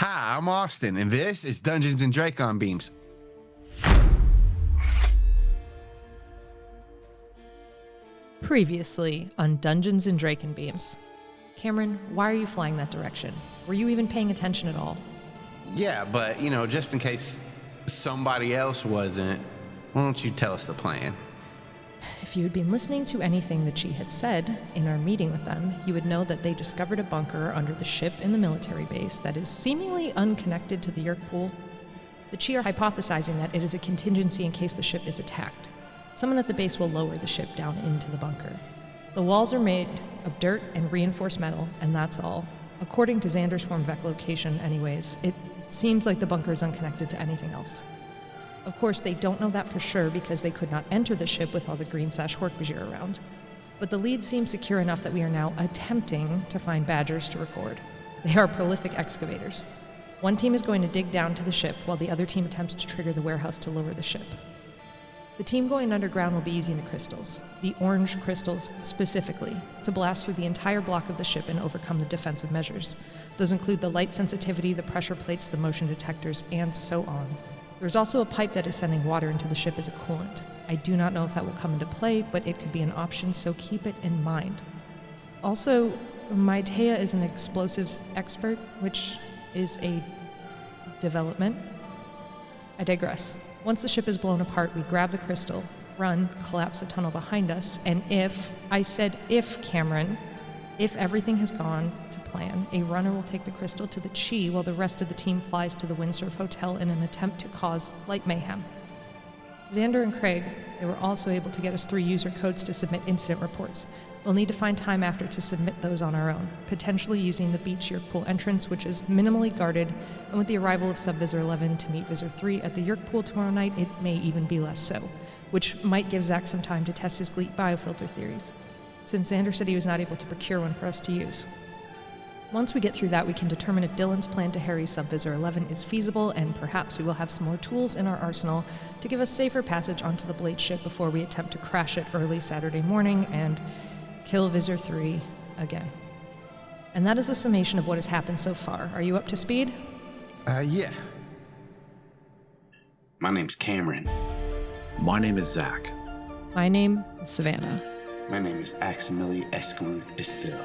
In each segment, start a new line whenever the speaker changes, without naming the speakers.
Hi, I'm Austin, and this is Dungeons and Dracon Beams.
Previously on Dungeons and Dracon Beams. Kamren, why are you flying that direction? Were you even paying attention at all?
Yeah, but, just in case somebody else wasn't, why don't you tell us the plan?
If you had been listening to anything that she had said in our meeting with them, you would know that they discovered a bunker under the ship in the military base that is seemingly unconnected to the Yeerk pool. The Chi are hypothesizing that it is a contingency in case the ship is attacked. Someone at the base will lower the ship down into the bunker. The walls are made of dirt and reinforced metal, and that's all. According to Xander's form of echolocation anyways, it seems like the bunker is unconnected to anything else. Of course, they don't know that for sure because they could not enter the ship with all the green Hork-Bajir around. But the lead seems secure enough that we are now attempting to find badgers to record. They are prolific excavators. One team is going to dig down to the ship while the other team attempts to trigger the warehouse to lower the ship. The team going underground will be using the crystals, the orange crystals specifically, to blast through the entire block of the ship and overcome the defensive measures. Those include the light sensitivity, the pressure plates, the motion detectors, and so on. There's also a pipe that is sending water into the ship as a coolant. I do not know if that will come into play, but it could be an option, so keep it in mind. Also, Maitea is an explosives expert, which is a development. I digress. Once the ship is blown apart, we grab the crystal, run, collapse the tunnel behind us, and if Kamren, if everything has gone to plan, a runner will take the crystal to the Chi while the rest of the team flies to the Windsurf Hotel in an attempt to cause light mayhem. Xander and Craig, they were also able to get us 3 user codes to submit incident reports. We'll need to find time after to submit those on our own, potentially using the beach Yeerk pool entrance, which is minimally guarded, and with the arrival of Sub-Visser 11 to meet Visser 3 at the Yeerk pool tomorrow night, it may even be less so, which might give Zach some time to test his Gleet biofilter theories, since Xander said he was not able to procure one for us to use. Once we get through that, we can determine if Dylan's plan to harry Sub-Visser 11 is feasible, and perhaps we will have some more tools in our arsenal to give us safer passage onto the Blade ship before we attempt to crash it early Saturday morning and kill Visser 3 again. And that is the summation of what has happened so far. Are you up to speed?
Yeah.
My name's Kamren.
My name is Zach.
My name is Savannah.
My name is Aximili Escaruth Estil.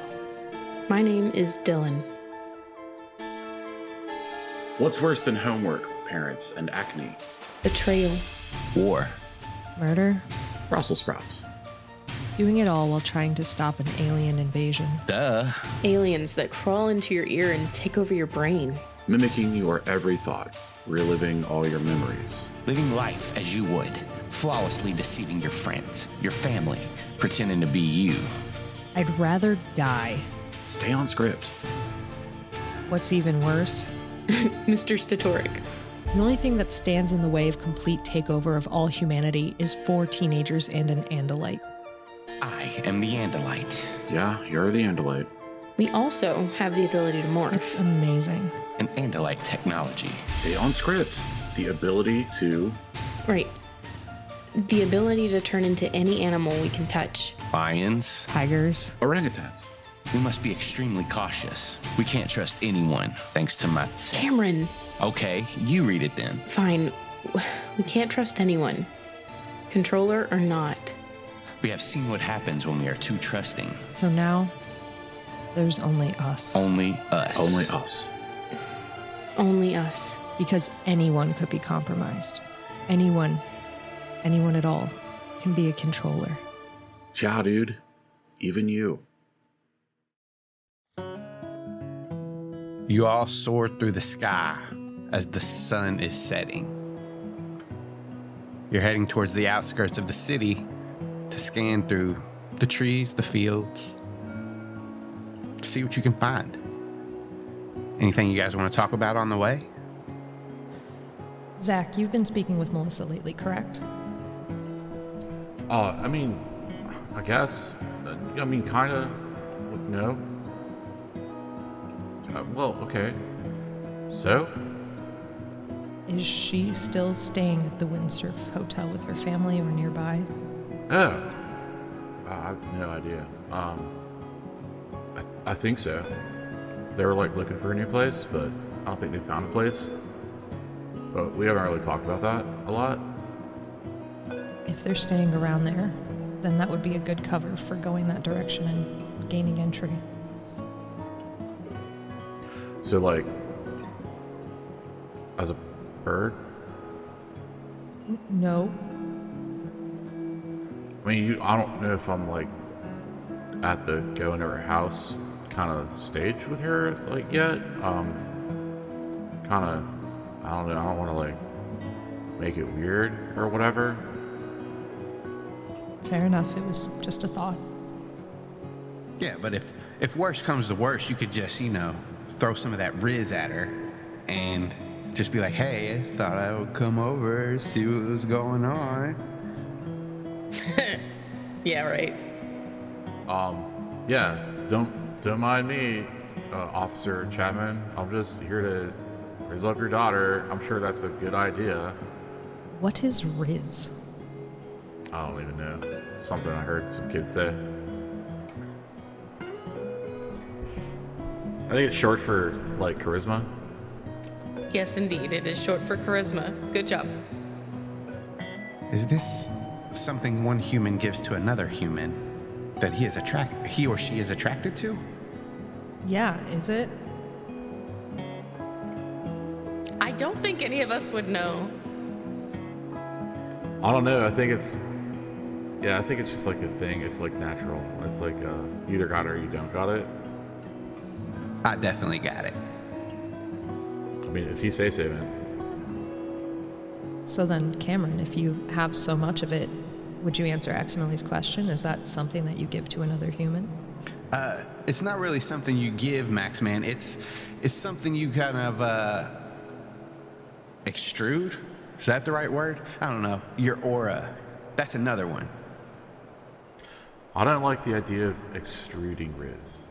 My name is Dylan.
What's worse than homework, parents, and acne?
Betrayal.
War.
Murder.
Brussels sprouts.
Doing it all while trying to stop an alien invasion.
Duh.
Aliens that crawl into your ear and take over your brain.
Mimicking your every thought. Reliving all your memories.
Living life as you would. Flawlessly deceiving your friends, your family, pretending to be you.
I'd rather die.
Stay on script.
What's even worse?
Mr. Statoric.
The only thing that stands in the way of complete takeover of all humanity is 4 teenagers and an Andalite.
I am the Andalite.
Yeah, you're the Andalite.
We also have the ability to morph.
It's amazing.
An Andalite technology.
Stay on script. The ability to...
Right. The ability to turn into any animal we can touch.
Lions.
Tigers.
Orangutans.
We must be extremely cautious. We can't trust anyone, thanks to my...
Kamren.
Okay, you read it then.
Fine. We can't trust anyone. Controller or not.
We have seen what happens when we are too trusting.
So now, there's only us.
Only us.
Only us.
Only us.
Because anyone could be compromised. Anyone at all, can be a controller.
Yeah, dude. Even you.
You all soar through the sky as the sun is setting. You're heading towards the outskirts of the city to scan through the trees, the fields, to see what you can find. Anything you guys want to talk about on the way?
Zach, you've been speaking with Melissa lately, correct?
I guess. Kinda. No. Well, okay. So?
Is she still staying at the Windsurf Hotel with her family or nearby?
Oh. I have no idea. I think so. They were looking for a new place, but don't think they found a place. But we haven't really talked about that a lot.
If they're staying around there, then that would be a good cover for going that direction and gaining entry.
So, like, as a bird?
No.
I mean, I don't know if I'm, like, at the going to her house kind of stage with her, like, yet. Kind of, I don't know, I don't want to, like, make it weird or whatever.
Fair enough. It was just a thought.
Yeah, but if worse comes to worse, you could just, throw some of that Riz at her and just be like, hey, I thought I would come over, see what was going on.
Yeah, right.
Yeah, don't mind me, Officer Chapman. I'm just here to raise up your daughter. I'm sure that's a good idea.
What is Riz?
I don't even know. It's something I heard some kids say. I think it's short for, like, charisma.
Yes, indeed. It is short for charisma. Good job.
Is this something one human gives to another human that he or she is attracted to?
Yeah, is it?
I don't think any of us would know.
I don't know. I think it's just like a thing. It's like natural. It's like you either got it or you don't got it.
I definitely got it.
I mean, if you say so, man.
So then, Kamren, if you have so much of it, would you answer Aximili's question? Is that something that you give to another human?
It's not really something you give, Max, man. It's something you kind of extrude. Is that the right word? I don't know. Your aura. That's another one.
I don't like the idea of extruding Riz.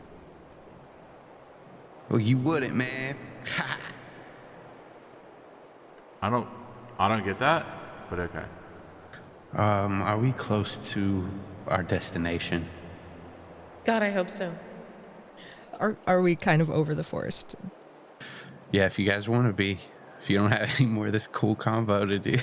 Well, you wouldn't, man.
I don't get that, but okay.
Are we close to our destination?
God, I hope so.
Are we kind of over the forest?
Yeah, if you guys want to be. If you don't have any more of this cool convo to do.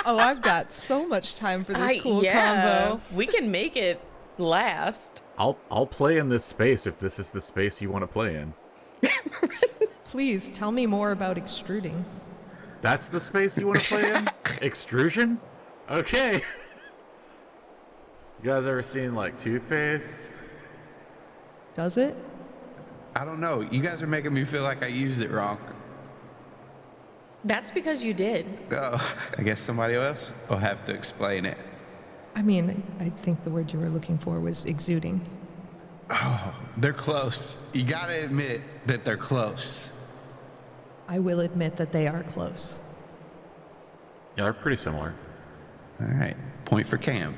Oh, I've got so much time for this cool combo.
We can make it last.
I'll play in this space if this is the space you want to play in.
Please tell me more about extruding.
That's the space you want to play in? Extrusion? Okay. You guys ever seen, like, toothpaste?
Does it?
I don't know. You guys are making me feel like I used it wrong.
That's because you did.
Oh, I guess somebody else will have to explain it.
I mean, I think the word you were looking for was exuding.
Oh, they're close. You gotta admit that they're close.
I will admit that they are close.
Yeah, they're pretty similar.
All right. Point for Cam.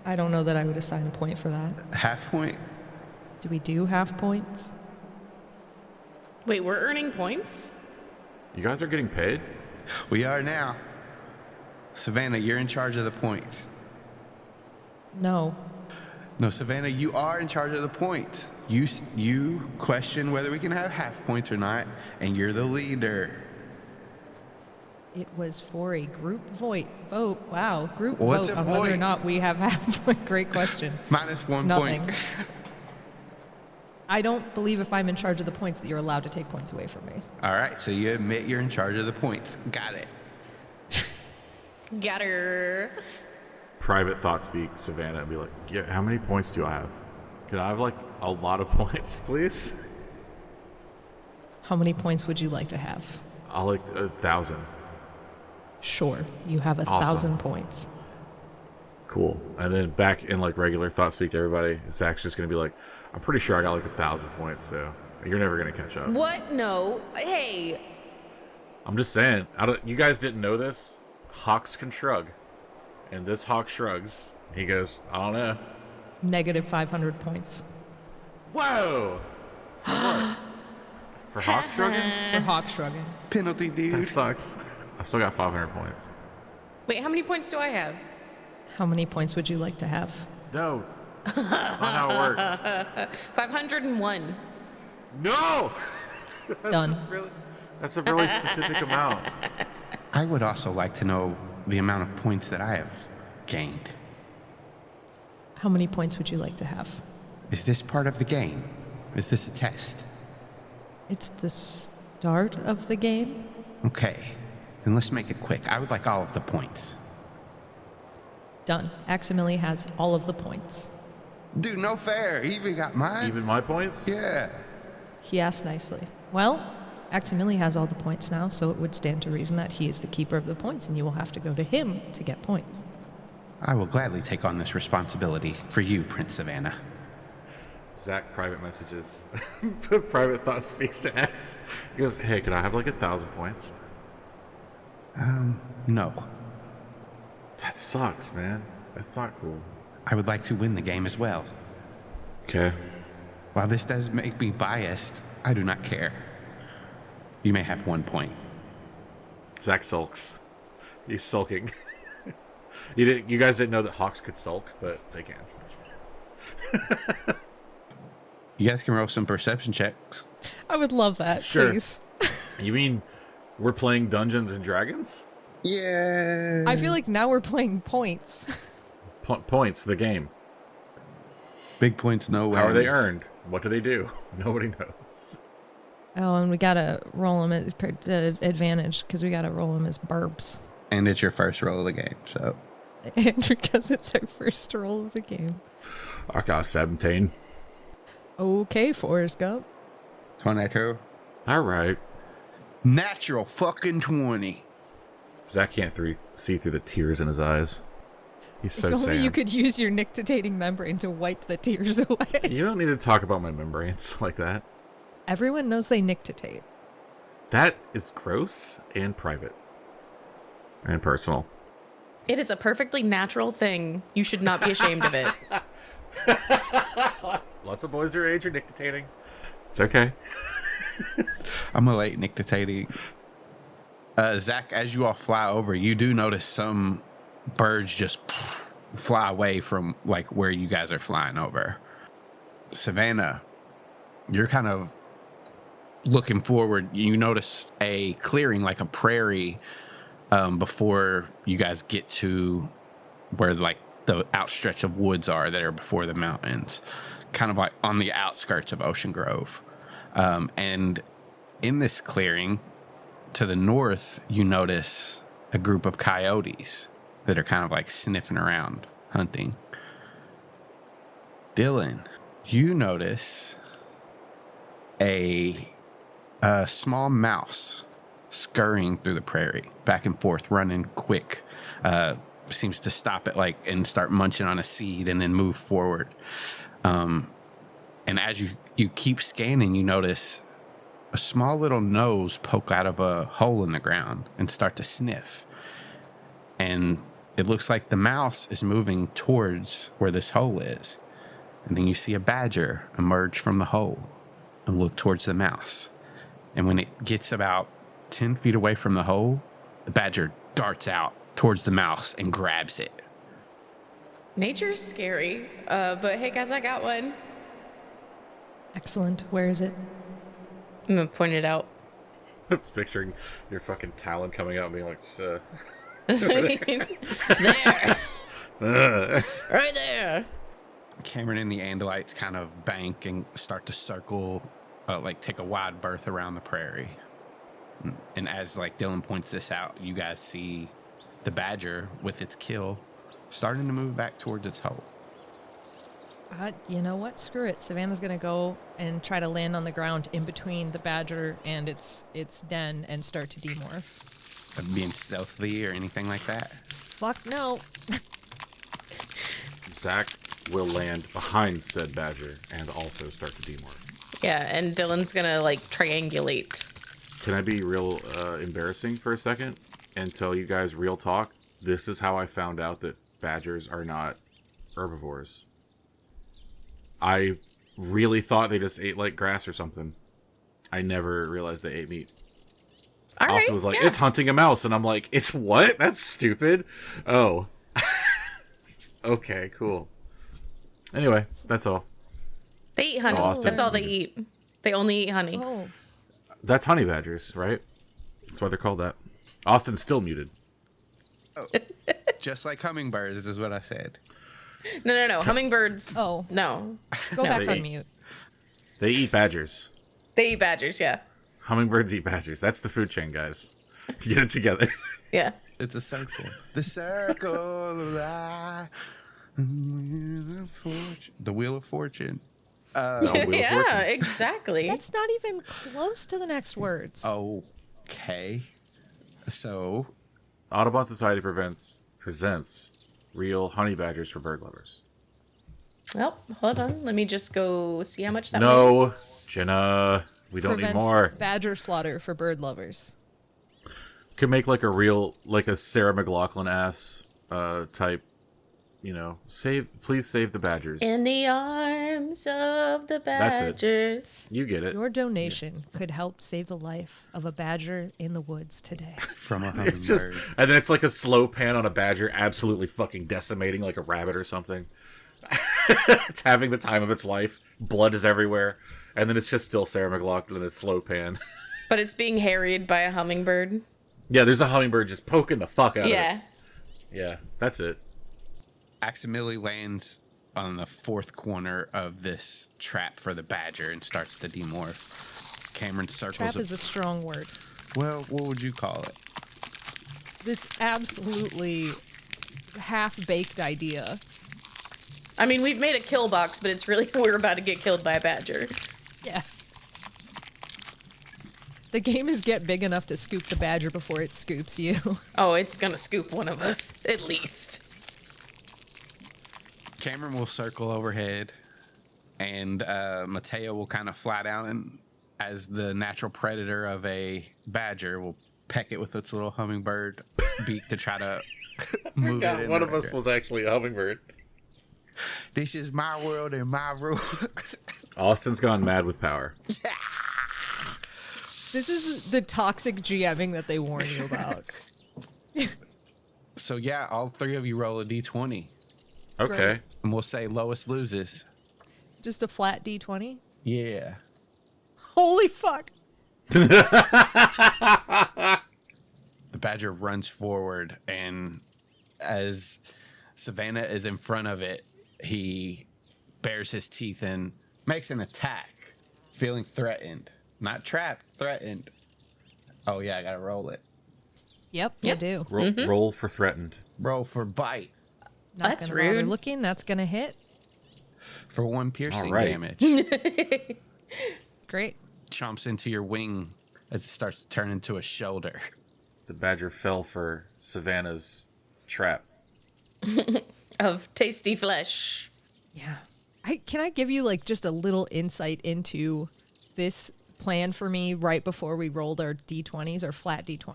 I don't know that I would assign a point for that.
Half point.
Do we do half points?
Wait, we're earning points?
You guys are getting paid?
We are now. Savannah, you're in charge of the points.
No.
No, Savannah, you are in charge of the points. You question whether we can have half points or not, and you're the leader.
It was for a group vote. Wow, group
What's
vote
a
on whether or
point?
not we have half point. Great question.
Minus 1
It's nothing.
point.
I don't believe if I'm in charge of the points that you're allowed to take points away from me.
All right, so you admit you're in charge of the points. Got it.
Got her.
Private thought speak, Savannah, and be like, yeah, how many points do I have? Could I have, like, a lot of points, please?
How many points would you like to have?
I'll, like, 1,000.
Sure, you have
Awesome.
1,000 points.
Cool. And then back in, like, regular thought speak to everybody, Zach's just going to be like, I'm pretty sure I got, like, 1,000 points, so you're never going to catch up.
What? No. Hey.
I'm just saying, you guys didn't know this? Hawks can shrug. And this hawk shrugs. He goes, I don't know.
Negative 500 points.
Whoa! For what? For hawk shrugging?
For hawk shrugging.
Penalty,
That
dude.
sucks. I still got 500 points.
Wait, how many points do I have?
How many points would you like to have?
No. That's not how it works.
501.
No!
Done.
That's a really specific amount.
I would also like to know the amount of points that I have gained.
How many points would you like to have?
Is this part of the game? Is this a test?
It's the start of the game.
Okay, then let's make it quick. I would like all of the points.
Done. Aximili has all of the points.
Dude, no fair. He even got mine.
Even my points?
Yeah.
He asked nicely. Well, Aximili has all the points now, so it would stand to reason that he is the keeper of the points, and you will have to go to him to get points.
I will gladly take on this responsibility for you, Prince Savannah.
Zach private messages. Private thought speaks to X. He goes, hey, can I have like 1,000 points?
No.
That sucks, man. That's not cool.
I would like to win the game as well.
Okay.
While this does make me biased, I do not care. You may have 1 point.
Zach sulks. He's sulking. You guys didn't know that hawks could sulk, but they can.
You guys can roll some perception checks.
I would love that,
Sure.
please.
You mean we're playing Dungeons and Dragons?
Yeah.
I feel like now we're playing points.
Points, the game.
Big points, no way.
How are they earned? What do they do? Nobody knows.
Oh, and we gotta roll them as advantage because we gotta roll them as burps.
And it's your first roll of the game, so.
And because it's our first roll of the game.
I got 17.
Okay, Forrest Gump.
22.
All right.
Natural fucking 20.
Zach can't see through the tears in his eyes. He's so
If only
sad.
you could use your nictitating membrane to wipe the tears away.
You don't need to talk about my membranes like that.
Everyone knows they nictitate.
That is gross and private. And personal.
It is a perfectly natural thing. You should not be ashamed of it.
Lots of boys your age are nictitating. It's okay.
I'm a late nictitating. Zach, as you all fly over, you do notice some birds just fly away from like where you guys are flying over. Savannah, you're kind of looking forward. You notice a clearing, like a prairie, before you guys get to where like the outstretch of woods are that are before the mountains, kind of like on the outskirts of Ocean Grove. And in this clearing to the north, you notice a group of coyotes that are kind of like sniffing around, hunting. Dylan, you notice a small mouse scurrying through the prairie, back and forth, running quick. Seems to stop it like and start munching on a seed and then move forward. And as you keep scanning, you notice a small little nose poke out of a hole in the ground and start to sniff. And it looks like the mouse is moving towards where this hole is. And then you see a badger emerge from the hole and look towards the mouse. And when it gets about 10 feet away from the hole, the badger darts out towards the mouse and grabs it.
Nature's scary, but hey guys, I got one.
Excellent. Where is it?
I'm gonna point it out.
Picturing your fucking talon coming out and being like,
There. Right there.
Kamren and the Andalites kind of bank and start to circle, like take a wide berth around the prairie. And as like Dylan points this out, you guys see the badger with its kill starting to move back towards its hole.
You know what? Screw it. Savannah's gonna go and try to land on the ground in between the badger and its den and start to demorph.
Of being stealthy or anything like that.
Fuck no.
Zach will land behind said badger and also start to demorph.
Yeah, and Dylan's gonna like triangulate.
Can I be real embarrassing for a second and tell you guys real talk? This is how I found out that badgers are not herbivores. I really thought they just ate like grass or something. I never realized they ate meat.
All
Austin
right,
was like,
yeah.
it's hunting a mouse. And I'm like, it's what? That's stupid. Oh. Okay, cool. Anyway, that's all.
They eat honey.
Oh, Austin.
That's all they eat. They only eat honey.
Oh,
That's honey badgers, right? That's why they're called that. Austin's still muted.
Just like hummingbirds is what I said.
No. Hummingbirds.
Oh.
No.
go back
they
on
eat-
mute.
They eat badgers.
They eat badgers, yeah.
Hummingbirds eat badgers. That's the food chain, guys. Get it together.
Yeah.
It's a circle. The circle of life. The Wheel of Fortune.
Wheel of
Yeah,
Fortune.
exactly.
That's not even close to the next words.
Okay. So,
Audubon Society presents real honey badgers for bird lovers.
Well, hold on. Let me just go see how much that
No,
was.
Jenna, we don't need
Prevents
more.
badger slaughter for bird lovers.
Could make like a Sarah McLachlan ass type, please save the badgers.
In the arms of the
That's it.
badgers.
You get it.
Your donation could help save the life of a badger in the woods today.
from a
It's just,
hummingbird.
and then it's like a slow pan on a badger absolutely fucking decimating like a rabbit or something. It's having the time of its life. Blood is everywhere. And then it's just still Sarah McLachlan in a slow pan.
But it's being harried by a hummingbird.
Yeah, there's a hummingbird just poking the fuck out of
Yeah.
it. Yeah, that's it.
Aximili lands on the fourth corner of this trap for the badger and starts to demorph. Kamren circles.
Trap is a strong word.
Well, what would you call it?
This absolutely half-baked idea.
I mean, we've made a kill box, but it's really we're about to get killed by a badger.
Yeah. The game is get big enough to scoop the badger before it scoops you.
Oh, it's gonna scoop one of us, at least.
Kamren will circle overhead, and Mateo will kind of fly down, and as the natural predator of a badger, will peck it with its little hummingbird beak to try to move it. In
One
the
of us
right
was actually a hummingbird.
direction. This is my world and my rules.
Austin's gone mad with power.
This is the toxic GMing that they warn you about.
So yeah, all three of you roll a d20,
Okay.
Great.
and we'll say lowest loses.
Just a flat D20?
Yeah.
Holy fuck!
The badger runs forward, and as Savannah is in front of it, he bares his teeth and makes an attack, feeling threatened. Not trapped, threatened. Oh, yeah, I gotta roll it.
Yep,
Yep.
you do.
Roll for threatened.
Roll for bite
Not
That's
gonna bother
rude.
looking, that's gonna hit.
for 1 piercing
All right.
damage.
Great.
Chomps into your wing as it starts to turn into a shoulder.
The badger fell for Savannah's trap.
Of tasty flesh.
Yeah. Can I give you like just a little insight into this plan for me right before we rolled our D20s or flat D20?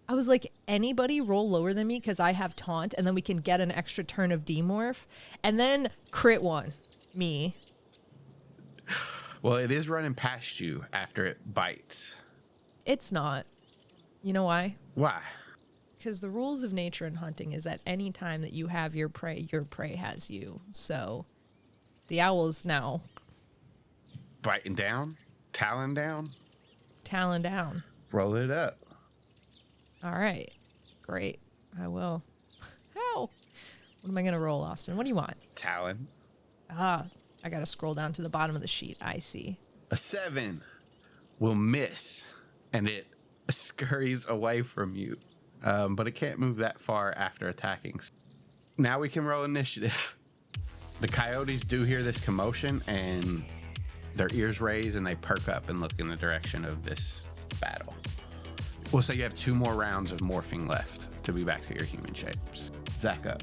I was like, anybody roll lower than me because I have taunt, and then we can get an extra turn of demorph, and then crit one. Me.
Well, it is running past you after it bites.
It's not. You know why?
Why?
Because the rules of nature and hunting is at any time that you have your prey has you. So the owl's now
Biting down? Talon down?
talon down.
Roll it up.
All right. Great. I will. How? What am I going to roll, Austin? What do you want?
Talon.
Ah, I got to scroll down to the bottom of the sheet. I see.
A 7 will miss, and it scurries away from you. But it can't move that far after attacking. Now we can roll initiative. The coyotes do hear this commotion, and their ears raise, and they perk up and look in the direction of this battle. We'll say you have 2 more rounds of morphing left to be back to your human shapes. Zach up.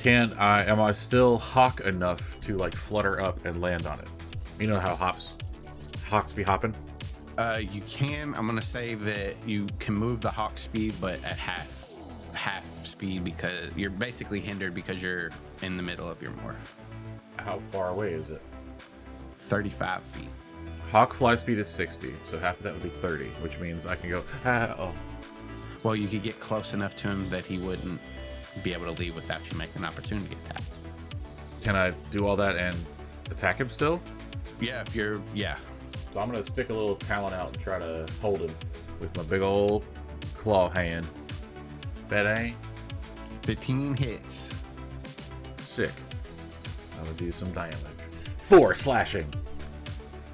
Am I still hawk enough to like flutter up and land on it? You know how hawks be hopping?
You can. I'm gonna say that you can move the hawk speed, but at half speed, because you're basically hindered because you're in the middle of your morph.
How far away is it?
35 feet.
Hawk fly speed is 60, so half of that would be 30, which means I can go,
Well, you could get close enough to him that he wouldn't be able to leave without you making an opportunity attack.
Can I do all that and attack him still?
Yeah,
So I'm gonna stick a little talon out and try to hold him with my big old claw hand. That ain't
15 hits.
sick. I'm gonna do some damage. 4 slashing.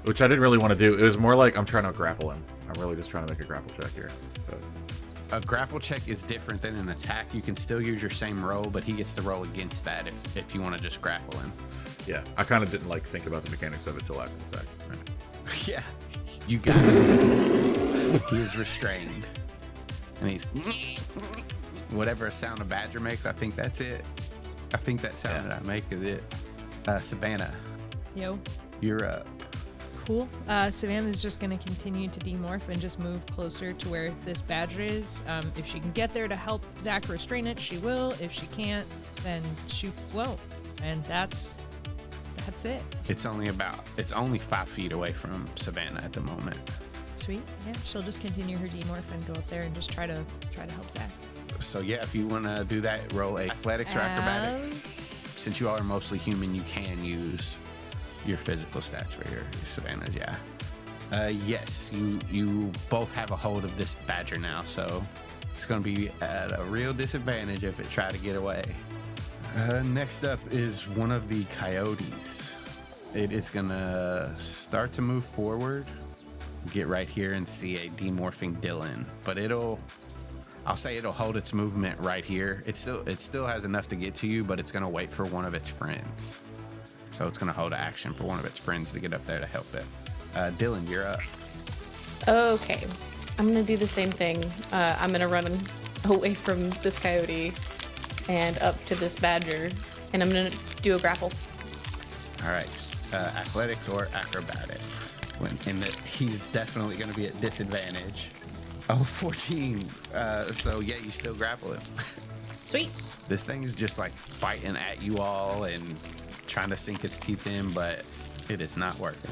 Which I didn't really want to do. It was more like I'm trying to grapple him. I'm really just trying to make a grapple check here. So.
A grapple check is different than an attack. You can still use your same roll, but he gets to roll against that if you want to just grapple him.
Yeah, I kind of didn't like think about the mechanics of it till after the fact. Right.
Yeah, you got it. He is restrained, and he's whatever sound a badger makes. I think that's it. I think that sound that I make is it. Savannah,
Yo.
you're up.
Cool. Savannah's just going to continue to demorph and just move closer to where this badger is. If she can get there to help Zach restrain it, she will. If she can't, then she won't. And that's it.
It's only 5 feet away from Savannah at the moment.
Sweet. Yeah, she'll just continue her demorph and go up there and just try to help Zach.
So yeah, if you want to do that, roll a athletics or acrobatics. Since you all are mostly human, you can use your physical stats for your Savannahs. Yeah. Yes, you both have a hold of this badger now, so it's going to be at a real disadvantage if it try to get away. Next up is one of the coyotes. It is going to start to move forward, get right here and see a demorphing Dylan, but I'll say it'll hold its movement right here. It still has enough to get to you, but it's going to wait for one of its friends. So it's going to hold action for one of its friends to get up there to help it. Dylan, you're up.
Okay. I'm going to do the same thing. I'm going to run away from this coyote and up to this badger, and I'm going to do a grapple.
All right. Athletics or acrobatics. He's definitely going to be at disadvantage. Oh, 14. So yeah, you still grapple him.
Sweet.
This thing is just like biting at you all and trying to sink its teeth in, but it is not working.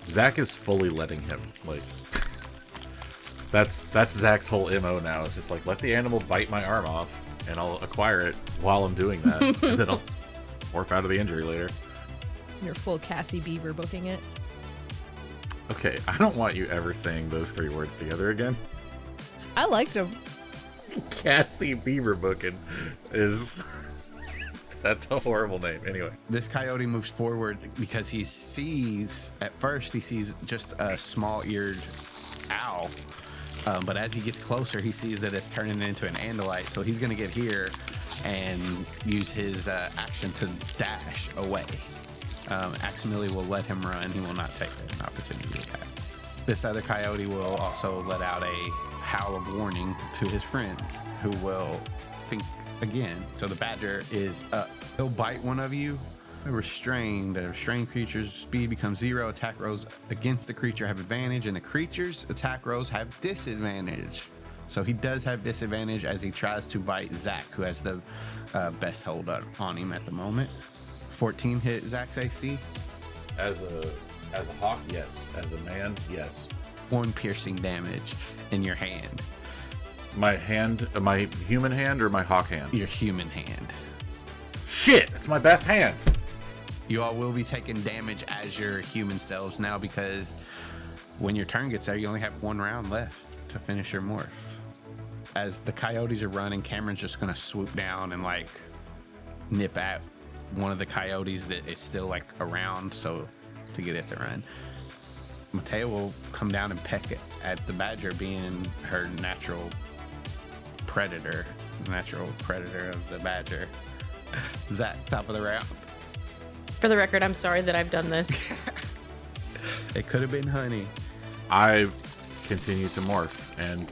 Zach is fully letting him. Like, that's Zach's whole MO now. It's just like, let the animal bite my arm off, and I'll acquire it while I'm doing that, and then I'll morph out of the injury later.
You're full Cassie Beaver booking it.
Okay, I don't want you ever saying those 3 words together again.
I liked him.
Cassie Beaver booking is... That's a horrible name. Anyway.
This coyote moves forward because he sees just a small-eared owl. But as he gets closer, he sees that it's turning into an Andalite. So he's going to get here and use his action to dash away. Aximili will let him run. He will not take an opportunity attack. This other coyote will also let out a howl of warning to his friends, who will think again. So the badger is up. He'll bite one of you. A restrained creature's speed becomes 0. Attack rolls against the creature have advantage, and the creature's attack rolls have disadvantage. So he does have disadvantage as he tries to bite Zach, who has the best hold on him at the moment. 14 hit Zach's AC.
As a hawk, yes. As a man, yes.
1 piercing damage in your hand.
My hand, my human hand or my hawk hand?
Your human hand.
Shit, it's my best hand.
You all will be taking damage as your human selves now, because when your turn gets there, you only have 1 round left to finish your morph. As the coyotes are running, Kamren's just going to swoop down and like nip at one of the coyotes that is still like around, so to get it to run. Mateo will come down and peck at the badger, being her natural predator of the badger. Zach, top of the round.
For the record, I'm sorry that I've done this.
It could have been honey.
I continue to morph and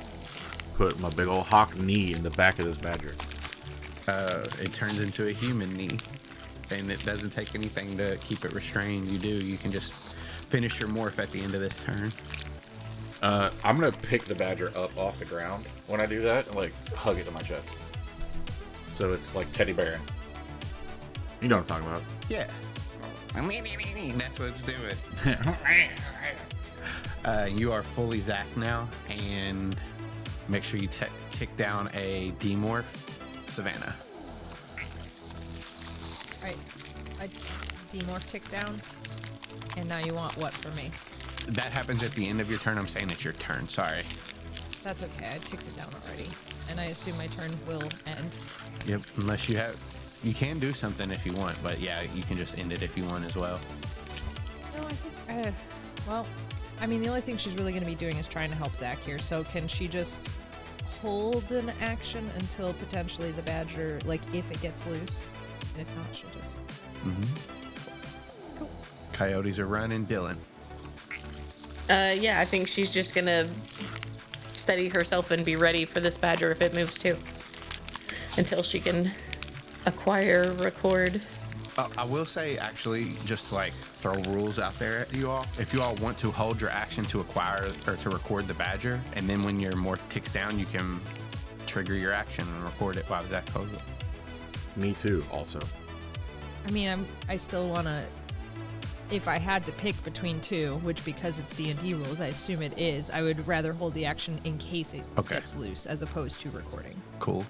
put my big old hawk knee in the back of this badger.
It turns into a human knee, and it doesn't take anything to keep it restrained. You can just finish your morph at the end of this turn.
I'm gonna pick the badger up off the ground when I do that and like hug it to my chest. So it's like teddy bear. You know what I'm talking about.
Yeah. That's what it's doing. You are fully Zach now, and make sure you tick down a demorph. Savannah.
Right. I demorph tick down. And now you want what from me?
That happens at the end of your turn. I'm saying it's your turn. Sorry.
That's okay. I ticked it down already. And I assume my turn will end.
Yep. Unless you have, you can do something if you want, but yeah, you can just end it if you want as well.
No, I think. Well, I mean, the only thing she's really going to be doing is trying to help Zach here. So can she just hold an action until potentially the badger, like if it gets loose, and if not, she'll just. Cool.
Coyotes are running. Dylan.
Yeah, I think she's just gonna steady herself and be ready for this badger if it moves too, until she can acquire, record.
I will say, actually, just like throw rules out there at you all. If you all want to hold your action to acquire or to record the badger, and then when your morph ticks down, you can trigger your action and record it while Zach holds it.
Me too, also.
I mean, I still want to. If I had to pick between two, which because it's D&D rules, I assume it is, I would rather hold the action in case it gets loose as opposed to recording.
Cool.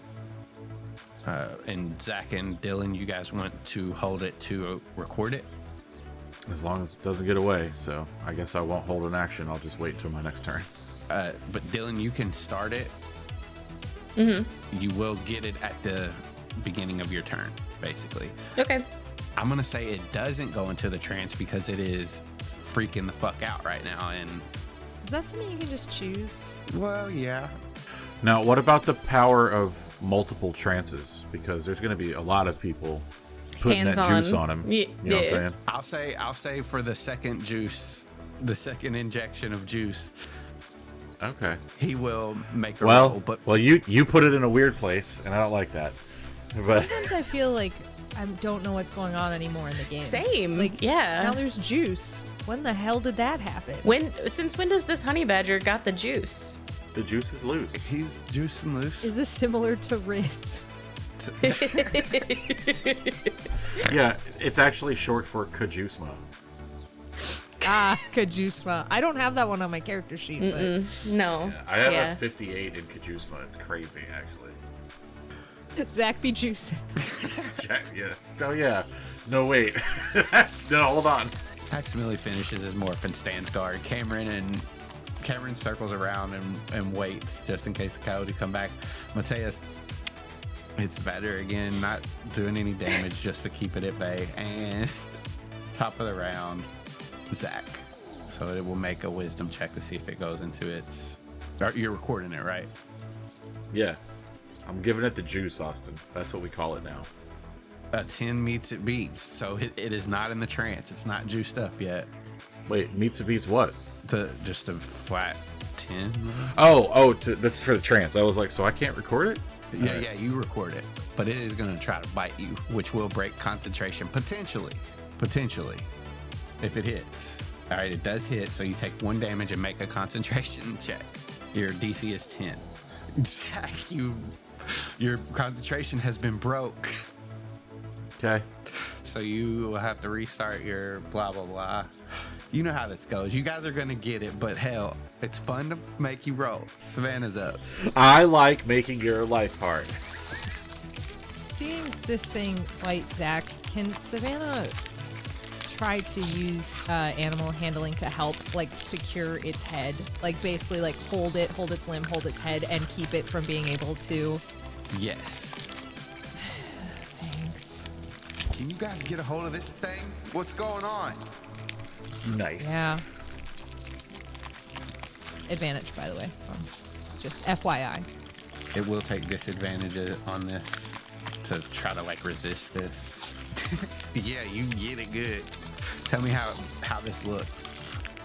And Zach and Dylan, you guys want to hold it to record it?
As long as it doesn't get away, so I guess I won't hold an action. I'll just wait until my next turn.
But Dylan, you can start it. You will get it at the beginning of your turn, basically.
Okay.
I'm going to say it doesn't go into the trance because it is freaking the fuck out right now. And
Is that something you can just choose?
well, yeah.
Now, what about the power of multiple trances? Because there's going to be a lot of people putting that juice on him. You know what I'm saying?
I'll say for the second juice, the second injection of juice,
Okay.
he will make a roll. But
you put it in a weird place, and I don't like that. But
Sometimes I feel like I don't know what's going on anymore in the game.
Same.
Like,
yeah.
Now there's juice. When the hell did that happen?
Since when does this honey badger got the juice?
the juice is loose.
he's juicing loose.
Is this similar to Riz?
Yeah, it's actually short for Kajusma.
Kajusma. I don't have that one on my character sheet,
No.
Yeah, I have a 58 in Kajusma. It's crazy, actually.
but Zach be juicing.
Yeah. Oh, yeah. No, wait. No, hold on.
Aximili finishes his morph and stands guard. Kamren circles around and waits just in case the coyote come back. Mateus hits better again, not doing any damage just to keep it at bay. And top of the round, Zach. So it will make a wisdom check to see if it goes into its... You're recording it, right?
Yeah. I'm giving it the juice, Austin. That's what we call it now.
A 10 meets it beats. So it is not in the trance. It's not juiced up yet.
Wait, meets it beats what?
Just a flat 10.
This is for the trance. I was like, so I can't record it?
Yeah, you record it. But it is going to try to bite you, which will break concentration. Potentially. If it hits. All right, it does hit, so you take 1 damage and make a concentration check. Your DC is 10. Zach, your concentration has been broke.
Okay.
So you will have to restart your blah, blah, blah. You know how this goes. You guys are going to get it, but hell, it's fun to make you roll. Savannah's up.
I like making your life hard.
Seeing this thing fight Zach, can Savannah try to use animal handling to help, like, secure its head? Like, basically, like, hold its limb, hold its head, and keep it from being able to...
Yes.
Thanks.
Can you guys get a hold of this thing? What's going on?
Nice.
Yeah. Advantage, by the way. Just FYI.
It will take disadvantage on this to try to, like, resist this. Yeah, you get it good. Tell me how this looks.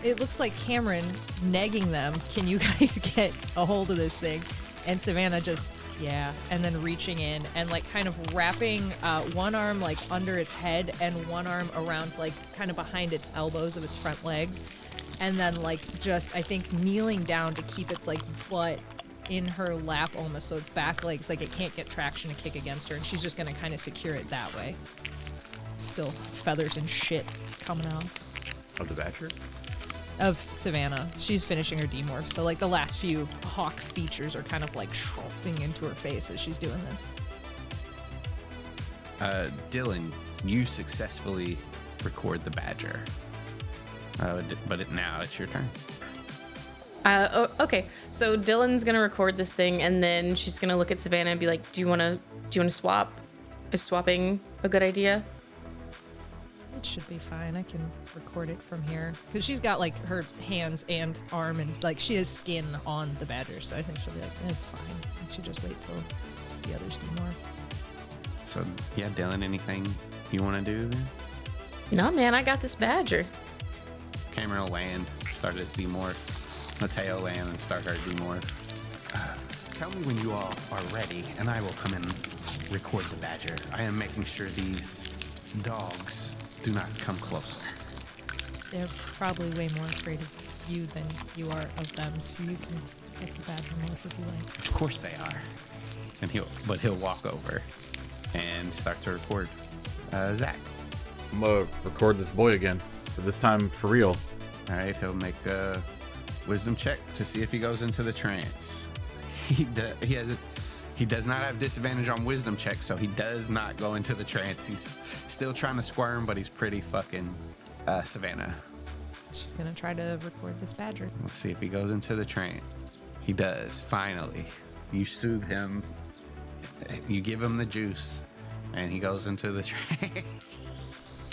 It looks like Kamren negging them. Can you guys get a hold of this thing? And Savannah just, yeah. And then reaching in and, like, kind of wrapping one arm, like, under its head and one arm around, like, kind of behind its elbows of its front legs. And then, like, just, I think, kneeling down to keep its, like, butt in her lap almost. So its back legs, like, it can't get traction to kick against her. And she's just going to kind of secure it that way. Still feathers and shit coming out.
Of the badger?
Of Savannah. She's finishing her demorph, so like the last few hawk features are kind of like shropping into her face as she's doing this.
Dylan, you successfully record the badger. Now it's your turn.
Okay. So Dylan's gonna record this thing, and then she's gonna look at Savannah and be like, "Do you wanna swap? Is swapping a good idea?"
It should be fine. I can record it from here because she's got like her hands and arm, and like she has skin on the badger, so I think she'll be like, "It's fine." I should just wait till the others do more.
So yeah, Dylan, anything you want to do then?
No, man, I got this badger.
Kamren will land, start his demorph. Mateo land and start our demorph. Tell me when you all are ready, and I will come and record the badger. I am making sure these dogs do not come closer.
They're probably way more afraid of you than you are of them, so you can take the badger morph if you like.
Of course they are. And he'll walk over and start to record Zach.
I'm gonna record this boy again, but this time for real.
All right, he'll make a wisdom check to see if he goes into the trance. He does not have disadvantage on wisdom checks, so he does not go into the trance. He's still trying to squirm, but he's pretty fucking Savannah.
She's gonna try to record this badger.
Let's see if he goes into the trance. He does, finally. You soothe him. You give him the juice, and he goes into the trance.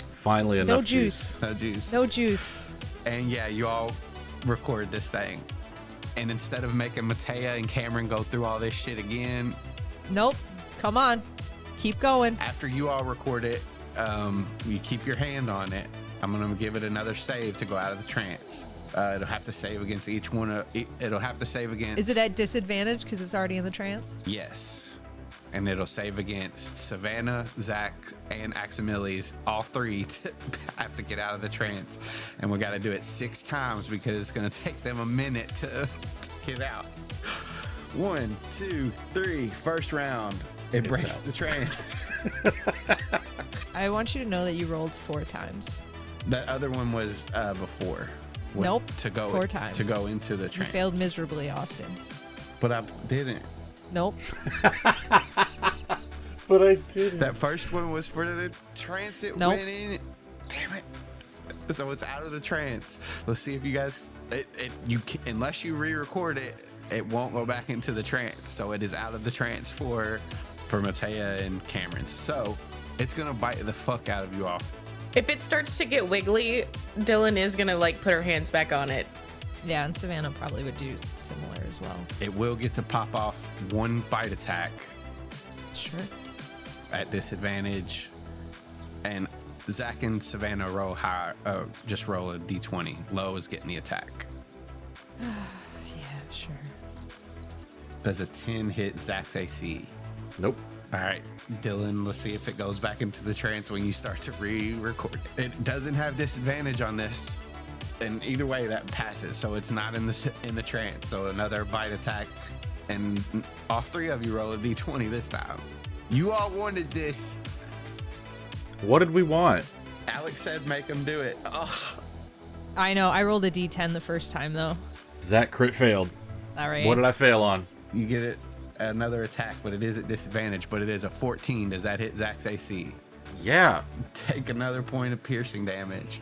Finally enough juice.
No juice.
No juice.
And yeah, you all record this thing. And instead of making Matea and Kamren go through all this shit again,
Nope. Come on. Keep going.
after you all record it, you keep your hand on it. I'm going to give it another save to go out of the trance. It'll have to save against each one. It'll have to save against...
Is it at disadvantage because it's already in the trance?
Yes. And it'll save against Savannah, Zach, and Aximili's. All three have to get out of the trance. And we got to do it 6 times because it's going to take them a minute to get out. 1, 2, 3. First round. Embrace the trance.
I want you to know that you rolled 4 times.
That other one was before.
Nope.
To go
4 times.
To go into the
You
trance.
failed miserably, Austin.
But I didn't.
Nope.
But I didn't.
That first one was for the trance. It
Nope.
went in. Damn it. So it's out of the trance. Let's see if you guys. Unless you re-record it, it won't go back into the trance. So it is out of the trance for Matea and Kamren. So it's gonna bite the fuck out of you all.
If it starts to get wiggly, Dylan is gonna like put her hands back on it.
Yeah, and Savannah probably would do similar as well.
It will get to pop off 1 bite attack
Sure.
at disadvantage, and Zach and Savannah roll high. Just roll a d20. Low is getting the attack.
Yeah, sure.
Does a 10 hit Zach's AC?
Nope.
All right, Dylan, let's see if it goes back into the trance when you start to re-record. It doesn't have disadvantage on this, and either way that passes, so it's not in the trance. So another bite attack, and all 3 of you roll a d20 this time. You all wanted this.
What did we want?
Alex said make him do it. Oh,
I know. I rolled a d10 the first time, though.
Zach crit failed.
Sorry.
What did I fail on?
you get it another attack, but it is at disadvantage, but it is a 14. Does that hit Zach's AC?
Yeah.
Take another point of piercing damage.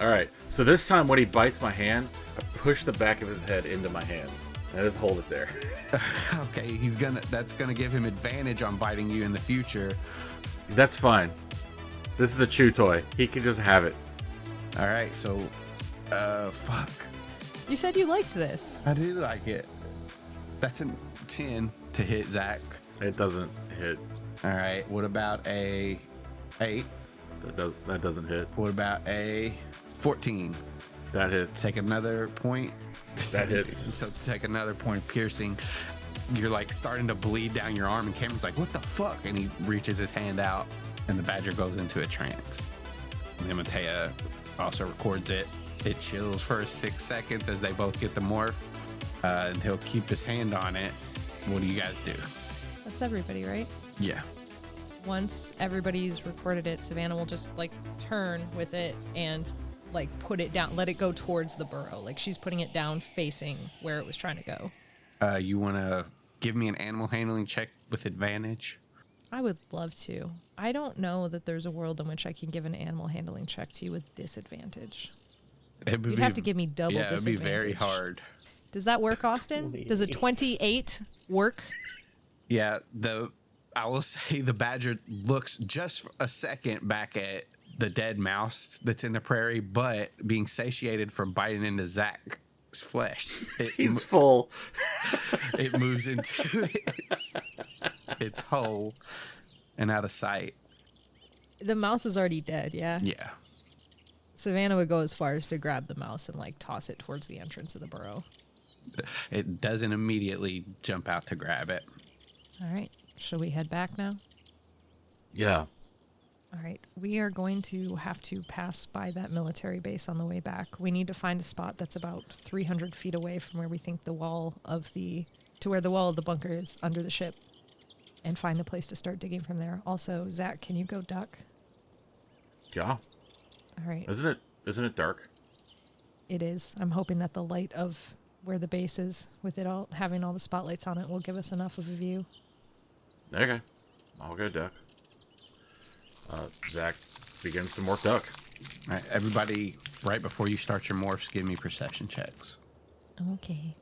All right. So this time when he bites my hand, I push the back of his head into my hand. And I just hold it there.
Okay, that's gonna give him advantage on biting you in the future.
That's fine. This is a chew toy. He can just have it.
All right, so, fuck.
You said you liked this.
I do like it. That's a 10 to hit Zach.
It doesn't hit.
All right, what about a 8?
That doesn't hit.
What about a 14?
That hits.
Take another point.
That hits.
So take another point of piercing. You're like starting to bleed down your arm, and Cameron's like, "What the fuck?" And he reaches his hand out, and the badger goes into a trance. And then Matea also records it. It chills for 6 seconds as they both get the morph, and he'll keep his hand on it. What do you guys do?
That's everybody, right?
Yeah.
Once everybody's recorded it, Savannah will just like turn with it and like put it down, let it go towards the burrow. Like she's putting it down facing where it was trying to go.
You want to give me an animal handling check with advantage?
I would love to. I don't know that there's a world in which I can give an animal handling check to you with disadvantage. You'd have to give me double
Yeah, it'd be
disadvantage.
very hard.
Does that work, Austin? Does a 28 work?
Yeah, I will say the badger looks just a second back at the dead mouse that's in the prairie, but being satiated from biting into Zach's flesh,
He's full.
it moves into its hole and out of sight.
The mouse is already dead, yeah?
Yeah.
Savannah would go as far as to grab the mouse and like toss it towards the entrance of the burrow.
It doesn't immediately jump out to grab it.
All right. Shall we head back now?
Yeah.
All right. We are going to have to pass by that military base on the way back. We need to find a spot that's about 300 feet away from where we think the wall of the bunker is under the ship, and find a place to start digging from there. Also, Zach, can you go duck?
Yeah.
All right.
Isn't it dark?
It is. I'm hoping that the light of where the base is, with it all having all the spotlights on it, will give us enough of a view.
Okay. I'll go duck. Zach begins to morph duck.
All right, everybody, right before you start your morphs, give me perception checks.
Okay.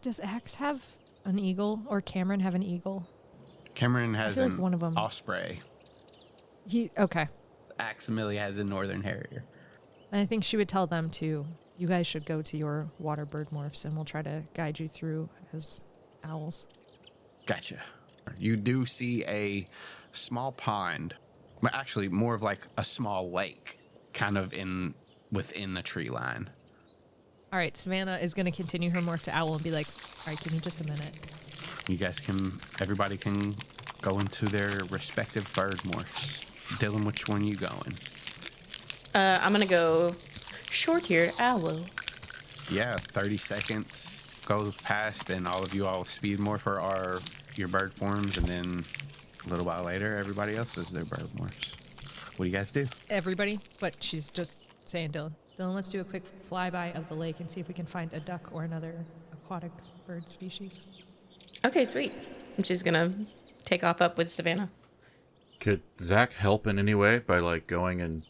Does Axe have an eagle, or Kamren have an eagle?
Kamren has
feel like
an
one of 'em-
osprey.
Okay.
Aximili has a northern harrier.
And I think she would tell them to, you guys should go to your water bird morphs, and we'll try to guide you through as owls.
Gotcha. You do see a small pond, but actually more of like a small lake, kind of within the tree line.
All right, Savannah is going to continue her morph to owl and be like, all right, give me just a minute.
You guys everybody can go into their respective bird morphs. Dylan, which one you going?
I'm gonna go short-eared owl.
Yeah, 30 seconds goes past, and all of you all speed morpher are your bird forms, and then a little while later, everybody else is their bird morphs. What do you guys do?
Everybody, but she's just saying Dylan. Dylan, let's do a quick flyby of the lake and see if we can find a duck or another aquatic bird species.
Okay, sweet. And she's gonna take off up with Savannah.
Could Zach help in any way by like going and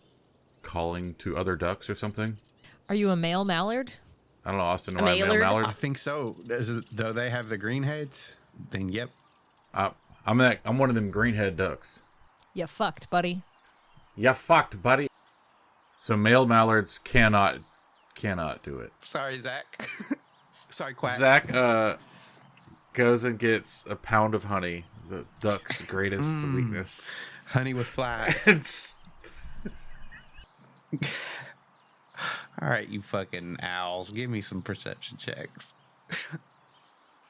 calling to other ducks or something?
Are you a male mallard?
I don't know, Austin.
A
Am I a male
mallard?
mallard?
I think so. Though they have the green heads, then yep.
I'm one of them greenhead ducks.
You fucked, buddy.
Ya fucked, buddy. So male mallards cannot do it.
Sorry, Zach. Sorry, Quack.
Zach goes and gets a pound of honey, the duck's greatest weakness.
Honey with flies.
It's
All right, you fucking owls. Give me some perception checks.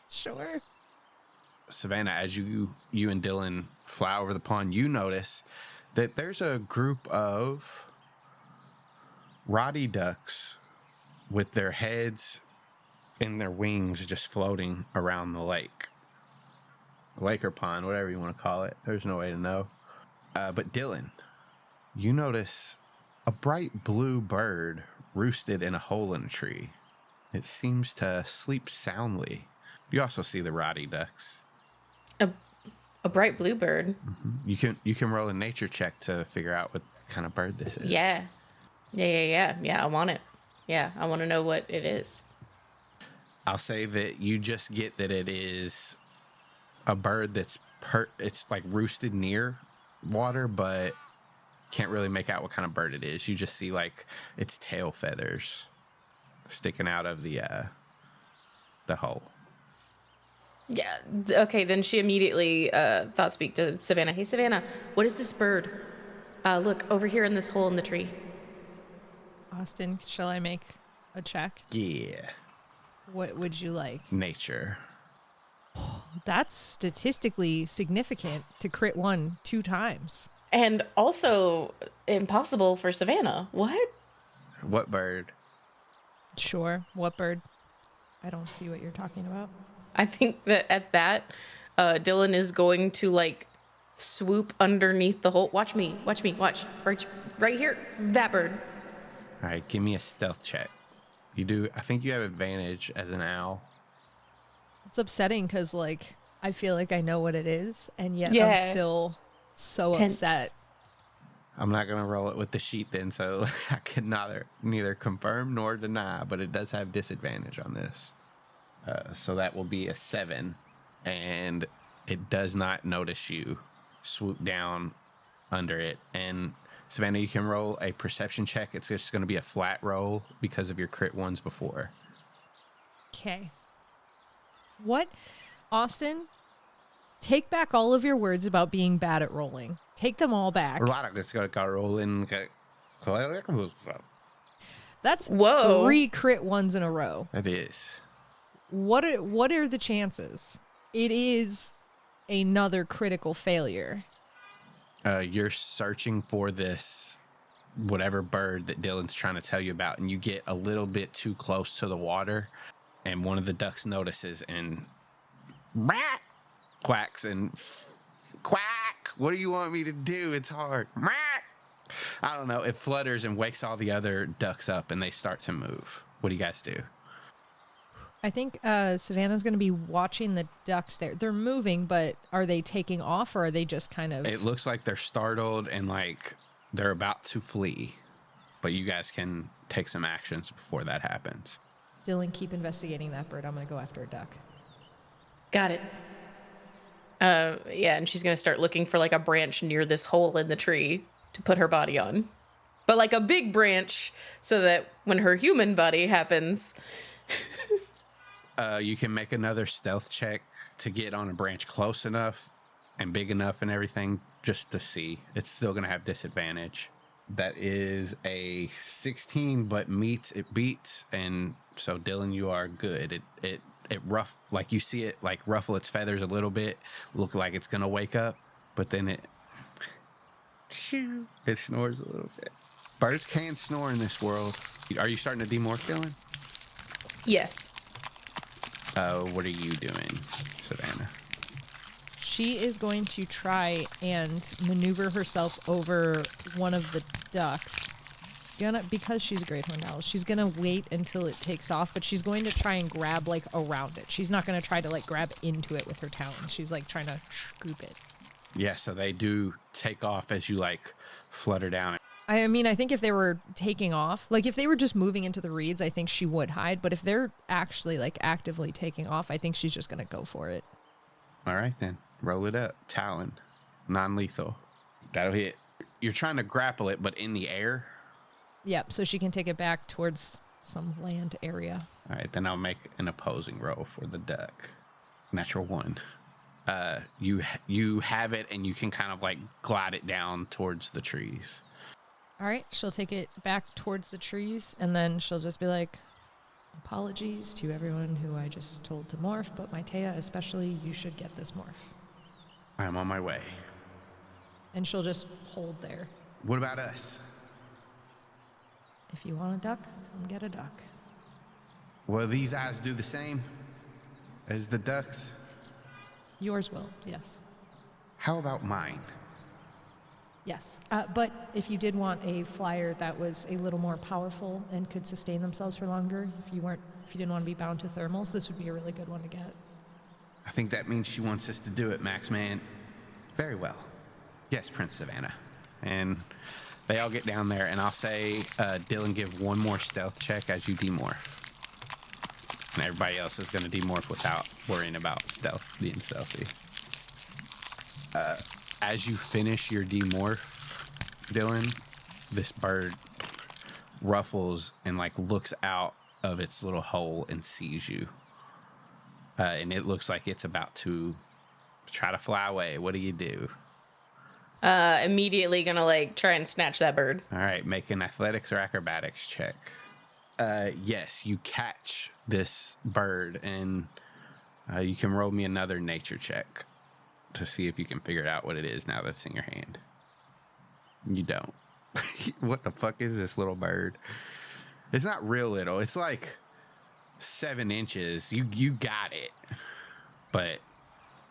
Sure.
Savannah, as you and Dylan fly over the pond, you notice that there's a group of roddy ducks with their heads and their wings just floating around the lake. Lake or pond, whatever you want to call it. There's no way to know. But Dylan, you notice a bright blue bird roosted in a hole in a tree. It seems to sleep soundly. You also see the roddy ducks.
A bright blue bird.
Mm-hmm. You can roll a nature check to figure out what kind of bird this is.
Yeah, I want it. Yeah, I want to know what it is.
I'll say that you just get that it is a bird that's it's like roosted near water, but can't really make out what kind of bird it is. You just see like its tail feathers sticking out of the hole.
Yeah. Okay. Then she immediately thought speak to Savannah. Hey, Savannah, what is this bird? Look over here in this hole in the tree.
Austin, shall I make a check?
Yeah.
What would you like?
Nature.
That's statistically significant to crit 1 2 times.
And also impossible for Savannah. What?
What bird?
Sure. What bird? I don't see what you're talking about.
I think that at that, Dylan is going to like swoop underneath the hole. Watch me. Watch. Right here. That bird.
All right, give me a stealth check. You do. I think you have advantage as an owl.
It's upsetting because, like, I feel like I know what it is, and yet
Yeah.
I'm still so
Tense.
upset.
I'm not going to roll it with the sheet then, so I can neither confirm nor deny, but it does have disadvantage on this. So that will be a 7, and it does not notice you swoop down under it. And Savannah, you can roll a perception check. It's just going to be a flat roll because of your crit ones before.
Okay. What? Austin, take back all of your words about being bad at rolling. Take them all back.
It's going to roll in.
That's
Whoa.
3 crit ones in a row.
That is.
What are the chances? It is another critical failure.
You're searching for this whatever bird that Dylan's trying to tell you about, and you get a little bit too close to the water, and one of the ducks notices and quacks and quack. What do you want me to do? It's hard. I don't know. It flutters and wakes all the other ducks up, and they start to move. What do you guys do?
I think Savannah's going to be watching the ducks there. They're moving, but are they taking off, or are they just kind of...
It looks like they're startled and like they're about to flee, but you guys can take some actions before that happens.
Dylan, keep investigating that bird. I'm going to go after a duck.
Got it. Yeah, and she's going to start looking for like a branch near this hole in the tree to put her body on. But like a big branch so that when her human body happens...
You can make another stealth check to get on a branch close enough and big enough and everything just to see. It's still going to have disadvantage. That is a 16, but it beats. And so Dylan, you are good. It like you see it like ruffle its feathers a little bit, look like it's going to wake up, but then it snores a little bit. Birds can snore in this world. Are you starting to demorph, Dylan?
Yes.
What are you doing, Savannah?
She is going to try and maneuver herself over one of the ducks. Because she's a great horned owl, she's gonna wait until it takes off, but she's going to try and grab like around it. She's not gonna try to like grab into it with her talons. She's like trying to scoop it.
Yeah, so they do take off as you like flutter down.
I mean, I think if they were taking off, like if they were just moving into the reeds, I think she would hide. But if they're actually like actively taking off, I think she's just going to go for it.
All right, then. Roll it up. Talon. Non-lethal. That'll hit. You're trying to grapple it, but in the air.
Yep, so she can take it back towards some land area.
All right, then I'll make an opposing roll for the duck. Natural 1. You have it, and you can kind of like glide it down towards the trees.
All right, she'll take it back towards the trees, and then she'll just be like, apologies to everyone who I just told to morph, but Maitea especially, you should get this morph.
I'm on my way.
And she'll just hold there.
What about us?
If you want a duck, come get a duck.
Will these eyes do the same as the ducks?
Yours will, yes.
How about mine?
Yes, but if you did want a flyer that was a little more powerful and could sustain themselves for longer, if you didn't want to be bound to thermals, this would be a really good one to get.
I think that means she wants us to do it, Max Man. Very well. Yes, Prince Savannah. And they all get down there, and I'll say, Dylan, give one more stealth check as you demorph. And everybody else is going to demorph without worrying about being stealthy. As you finish your demorph, Dylan, this bird ruffles and like looks out of its little hole and sees you. And it looks like it's about to try to fly away. What do you do?
Immediately gonna like try and snatch that bird.
All right, make an athletics or acrobatics check. Yes, you catch this bird, and you can roll me another nature check to see if you can figure out what it is now that it's in your hand. You don't. What the fuck is this little bird? It's not real little. It's like 7 inches. You got it, but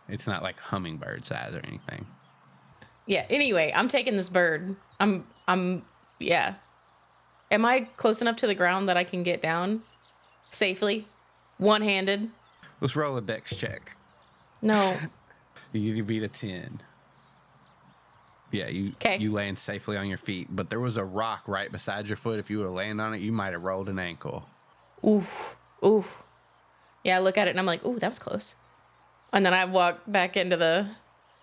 it's not like hummingbird size or anything.
Yeah. Anyway, I'm taking this bird. Yeah. Am I close enough to the ground that I can get down safely, one-handed?
Let's roll a dex check.
No.
You beat a 10. Yeah, you land safely on your feet, but there was a rock right beside your foot. If you would have landed on it, you might have rolled an ankle.
Oof. Oof. Yeah, I look at it and I'm like, ooh, that was close. And then I walk back into the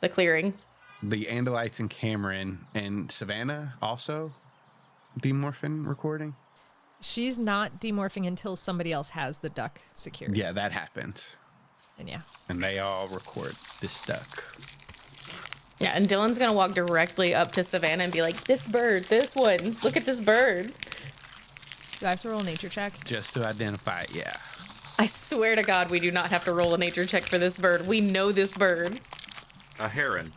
clearing.
The Andalites and Kamren and Savannah also demorphing recording?
She's not demorphing until somebody else has the duck secured.
Yeah, that happens.
And yeah.
And they all record this duck.
Yeah, and Dylan's going to walk directly up to Savannah and be like, this bird, this one, look at this bird.
Do I have to roll a nature check?
Just to identify it, yeah.
I swear to God, we do not have to roll a nature check for this bird. We know this bird.
A heron.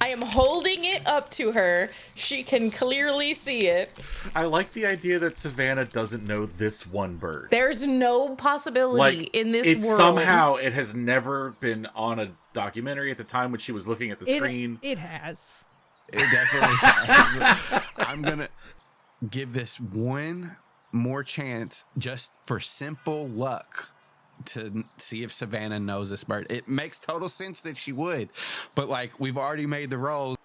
I am holding it up to her. She can clearly see it.
I like the idea that Savannah doesn't know this one bird.
There's no possibility in this world.
Somehow it has never been on a documentary at the time when she was looking at the screen.
It has.
It definitely has. I'm going to give this one more chance just for simple luck to see if Savannah knows this bird. It makes total sense that she would, but like we've already made the rolls.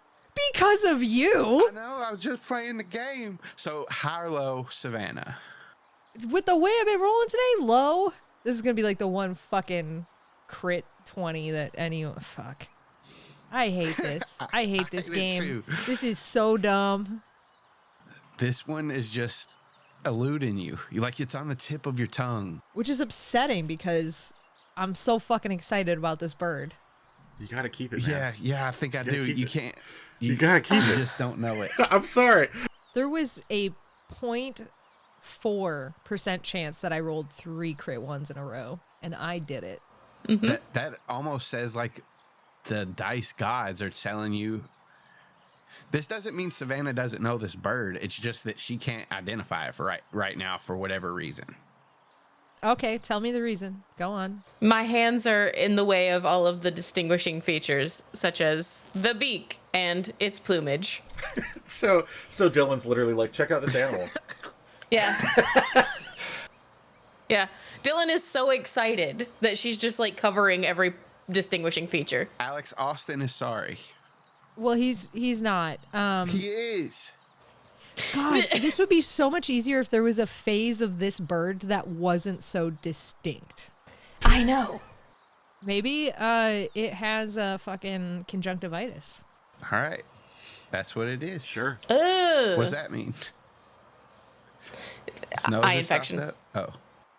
Because of you?
I know, I was just playing the game. So high or low, Savannah?
With the way I've been rolling today, low. This is going to be like the one fucking crit 20 that anyone... Fuck. I hate this. I hate this game. This is so dumb.
This one is just eluding you. Like it's on the tip of your tongue.
Which is upsetting because I'm so fucking excited about this bird.
You gotta keep it, man.
Yeah, I think I do. You can't.
You gotta keep it.
You just don't know it.
I'm sorry.
There was a 0.4% chance that I rolled 3 crit ones in a row, and I did it.
Mm-hmm.
That almost says like the dice gods are telling you. This doesn't mean Savannah doesn't know this bird. It's just that she can't identify it for right now for whatever reason.
Okay, tell me the reason. Go on.
My hands are in the way of all of the distinguishing features, such as the beak and its plumage.
So Dylan's literally like, check out this animal.
Yeah. Yeah. Dylan is so excited that she's just like covering every distinguishing feature.
Alex Austin is sorry.
Well, he's not.
He is.
God, this would be so much easier if there was a phase of this bird that wasn't so distinct.
I know.
Maybe it has a fucking conjunctivitis.
All right. That's what it is.
Sure.
Ugh.
What's that mean? Its nose
Eye
is stopped
infection.
up? Oh.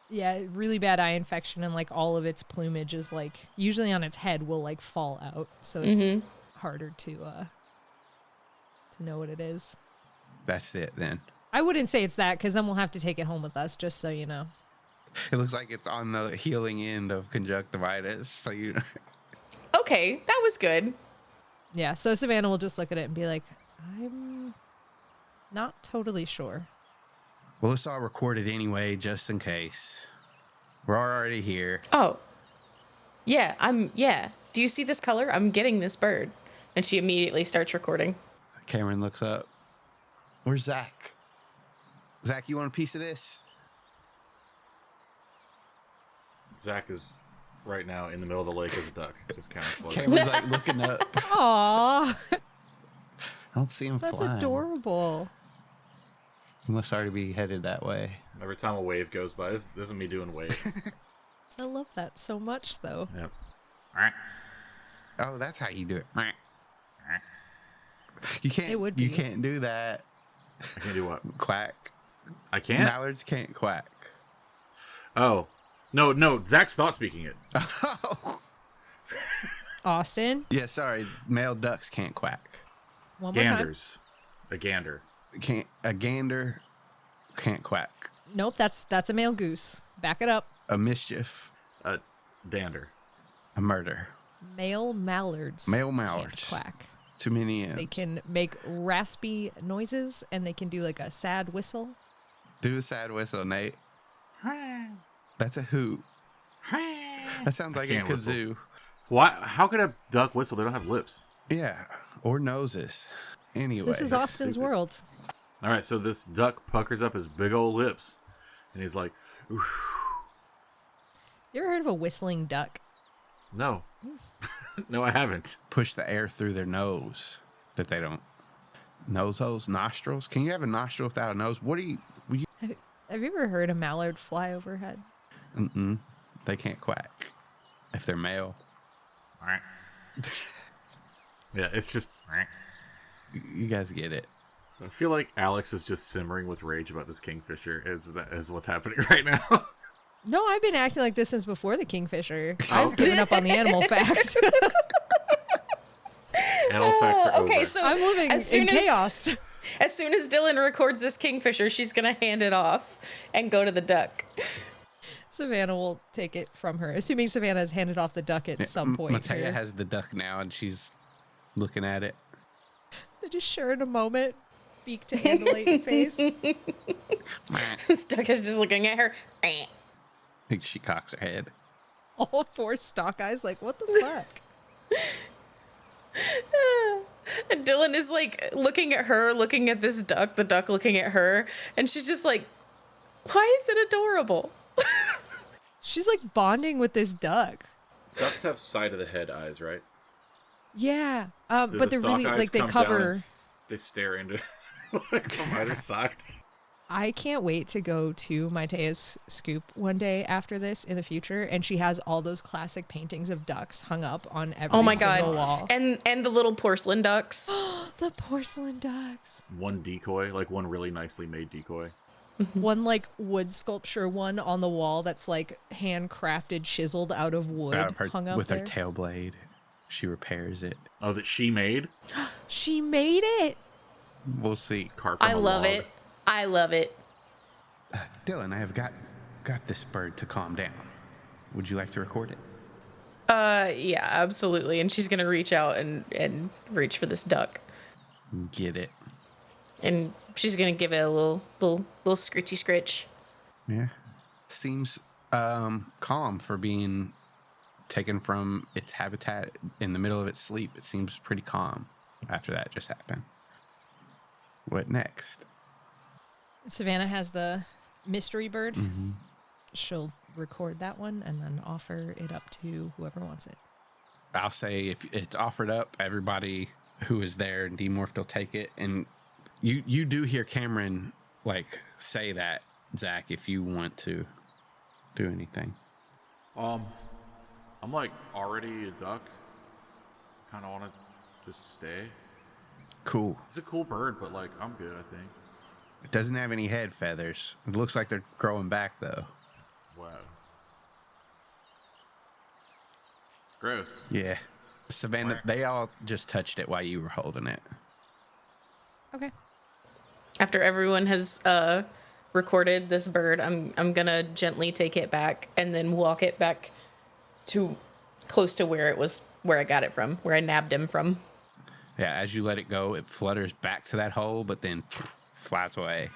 Yeah, really bad eye infection, and like all of its plumage is like usually on its head will like fall out, so it's harder to know what it is.
That's it then.
I wouldn't say it's that because then we'll have to take it home with us, just so you know.
It looks like it's on the healing end of conjunctivitis. So you.
Okay, that was good.
Yeah, so Savannah will just look at it and be like, I'm not totally sure.
Well, it's all recorded anyway, just in case. We're already here.
Oh. Yeah, yeah. Do you see this color? I'm getting this bird. And she immediately starts recording.
Kamren looks up. Where's Zach? Zach, you want a piece of this?
Zach is right now in the middle of the lake as a duck. Just kind of floating.
Kamren's like looking up.
Aww,
I don't see him
that's
flying.
adorable.
He must already be headed that way.
Every time a wave goes by, this isn't me doing wave.
I love that so much, though.
Yep.
Oh, that's how you do it. You can't.
It would
You
be.
can't do that.
I can do what?
Quack.
I can't?
Mallards can't quack.
Oh. No, Zach's not speaking it.
Oh.
Austin,
Yeah, sorry. Male ducks can't quack.
one more time.
Ganders. A gander.
A gander can't quack.
Nope, that's a male goose. Back it up.
A mischief.
A dander.
A murder.
Male mallards.
Male
can't
mallards.
quack.
Too many M's.
They can make raspy noises, and they can do like a sad whistle.
Do the sad whistle, Nate. That's a hoot. That sounds like a
can't whistle.
kazoo.
Why? How could a duck whistle? They don't have lips.
Yeah, or noses. Anyway.
This is Austin's
stupid.
world.
All right, so this duck puckers up his big old lips, and he's like, "Oof."
You ever heard of a whistling duck?
No. No, I haven't.
Push the air through their nose. that they don't. Nose holes, nostrils. Can you have a nostril without a nose? What do you?
Have you ever heard a mallard fly overhead?
Mm-mm. They can't quack if they're male.
Yeah, it's just.
You guys get it.
I feel like Alex is just simmering with rage about this kingfisher. Is what's happening right now.
No, I've been acting like this since before the kingfisher. I've given up on the animal facts.
Animal facts are
okay,
over.
so
I'm living in chaos.
As soon as Dylan records this kingfisher, she's gonna hand it off and go to the duck.
Savannah will take it from her, assuming Savannah has handed off the duck at some point.
Matea
here.
has the duck now, and she's looking at it.
They're just sharing a moment. Beak to annihilate face.
This duck is just looking at her.
I think she cocks her head.
All four stock eyes, like, what the fuck?
And Dylan is like looking at her, looking at this duck, the duck looking at her, and she's just like, why is it adorable?
She's like bonding with this duck.
Ducks have side of the head eyes, right?
Yeah,
Do
but
the
they're really
stalk eyes
like they
come down
cover.
and they stare into like from either side.
I can't wait to go to Matea's scoop one day after this in the future, and she has all those classic paintings of ducks hung up on every
Oh my
single
god!
wall.
And the little porcelain ducks.
The porcelain ducks.
One decoy, like one really nicely made decoy.
One like wood sculpture one on the wall that's like handcrafted, chiseled out of wood,
Out of her,
hung up
with
there.
her tail blade. She repairs it.
Oh, that she made?
She made it.
We'll see.
It's carved from
I
a
love
log.
it. I love it.
Dylan, I have got this bird to calm down. Would you like to record it?
Yeah, absolutely. And she's gonna reach out and reach for this duck,
Get it.
and she's gonna give it a little scritchy scritch.
Yeah. Seems calm for being taken from its habitat in the middle of its sleep. It seems pretty calm after that just happened. What next?
Savannah has the mystery bird. She'll record that one and then offer it up to whoever wants it.
I'll say if it's offered up, everybody who is there in Demorph will take it. And you do hear Kamren like say that, Zach, if you want to do anything.
I'm like already a duck. Kind of want to just stay.
Cool.
It's a cool bird, but like I'm good, I think.
It doesn't have any head feathers. It looks like they're growing back though.
Wow. It's gross.
Yeah. Savannah, they all just touched it while you were holding it.
Okay.
After everyone has recorded this bird, I'm gonna gently take it back and then walk it back to close to where I got it from, where I nabbed him from.
Yeah, as you let it go, it flutters back to that hole, but then flies away.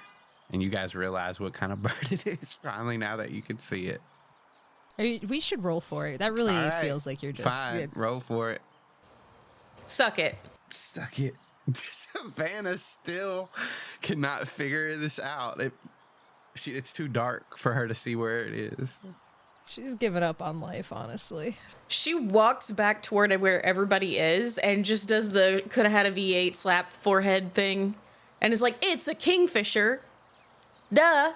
And you guys realize what kind of bird it is finally now that you can see it.
We should roll for it. That really
All right.
feels like you're just...
Fine, roll for it.
Suck it.
Suck it. Savannah still cannot figure this out. It's too dark for her to see where it is.
She's given up on life, honestly.
She walks back toward where everybody is and just does the coulda had a V8 slap forehead thing and is like, it's a kingfisher. Duh.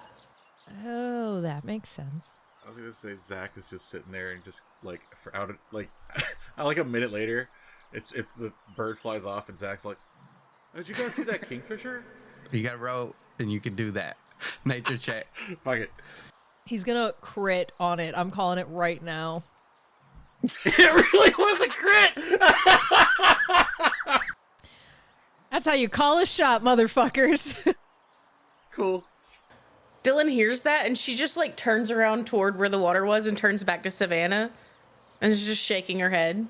Oh, that makes sense.
I was gonna say Zach is just sitting there and just like for out of like like a minute later, it's the bird flies off and Zach's like, oh, did you guys see that kingfisher?
You got to roll, and you can do that. Nature check.
Fuck it.
He's gonna crit on it. I'm calling it right now.
It really was a crit.
That's how you call a shot, motherfuckers.
Cool.
Dylan hears that and she just like turns around toward where the water was and turns back to Savannah and is just shaking her head.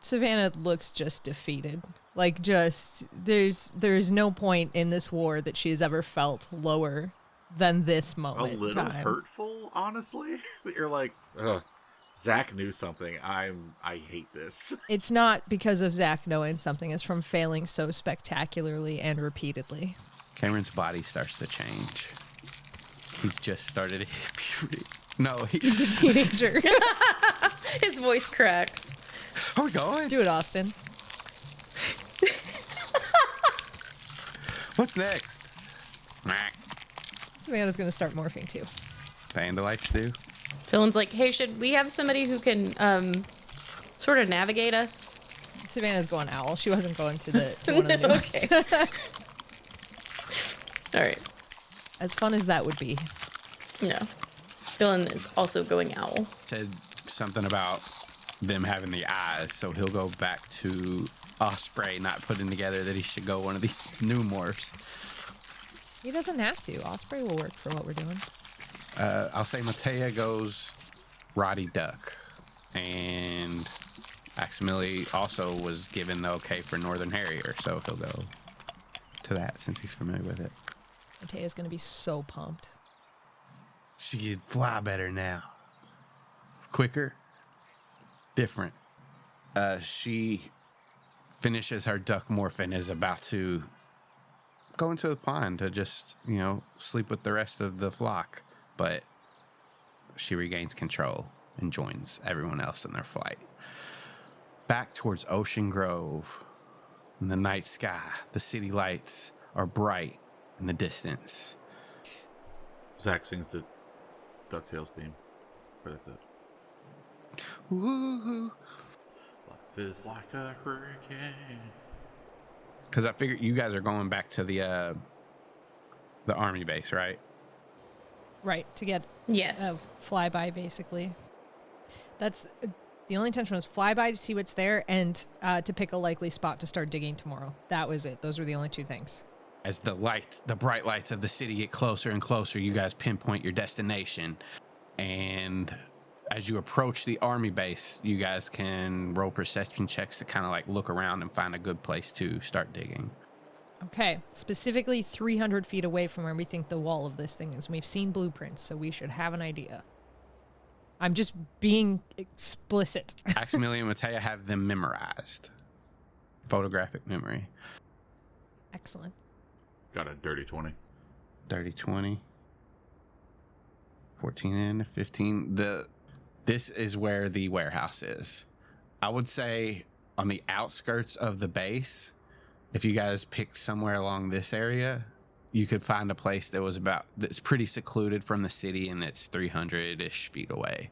Savannah looks just defeated. Like, just there's no point in this war that she has ever felt lower than this
A
moment.
little
time.
hurtful, honestly. That you're like, ugh, Zach knew something. I hate this.
It's not because of Zach knowing something. It's from failing so spectacularly and repeatedly.
Cameron's body starts to change. He's just started to hit puberty. No,
He's a teenager.
His voice cracks.
Are we going?
Do it, Austin.
What's next?
Savannah's gonna start morphing too.
Vandalites do.
Dylan's like, hey, should we have somebody who can sort of navigate us?
Savannah's going owl. She wasn't going to one of the new ones.
Okay. All right.
As fun as that would be.
No. Dylan is also going owl.
Said something about them having the eyes, so he'll go back to Osprey not putting together that he should go one of these new morphs.
He doesn't have to. Osprey will work for what we're doing.
I'll say Matea goes Roddy Duck, and Aximili also was given the okay for Northern Harrier, so he'll go to that since he's familiar with it.
Matea's gonna be so pumped.
She can fly better now. Quicker. Different. She finishes her duck morph and is about to go into the pond to just, sleep with the rest of the flock. But she regains control and joins everyone else in their flight. Back towards Ocean Grove. In the night sky, the city lights are bright in the distance.
Zach sings the DuckTales theme. Or that's it.
Woo-hoo.
Life is like a hurricane.
Because I figured you guys are going back to the army base, right?
Right, to get
Yes.
flyby, basically. That's the only intention was flyby to see what's there and to pick a likely spot to start digging tomorrow. That was it. Those were the only two things.
As the bright lights of the city get closer and closer, you guys pinpoint your destination. And as you approach the army base, you guys can roll perception checks to kind of like look around and find a good place to start digging.
Okay, specifically 300 feet away from where we think the wall of this thing is. We've seen blueprints, so we should have an idea. I'm just being explicit.
Aximili and Matea have them memorized. Photographic memory.
Excellent.
Got a dirty 20.
Dirty 20. 14 and 15. This is where the warehouse is. I would say on the outskirts of the base, if you guys picked somewhere along this area, you could find a place that's pretty secluded from the city and it's 300-ish feet away.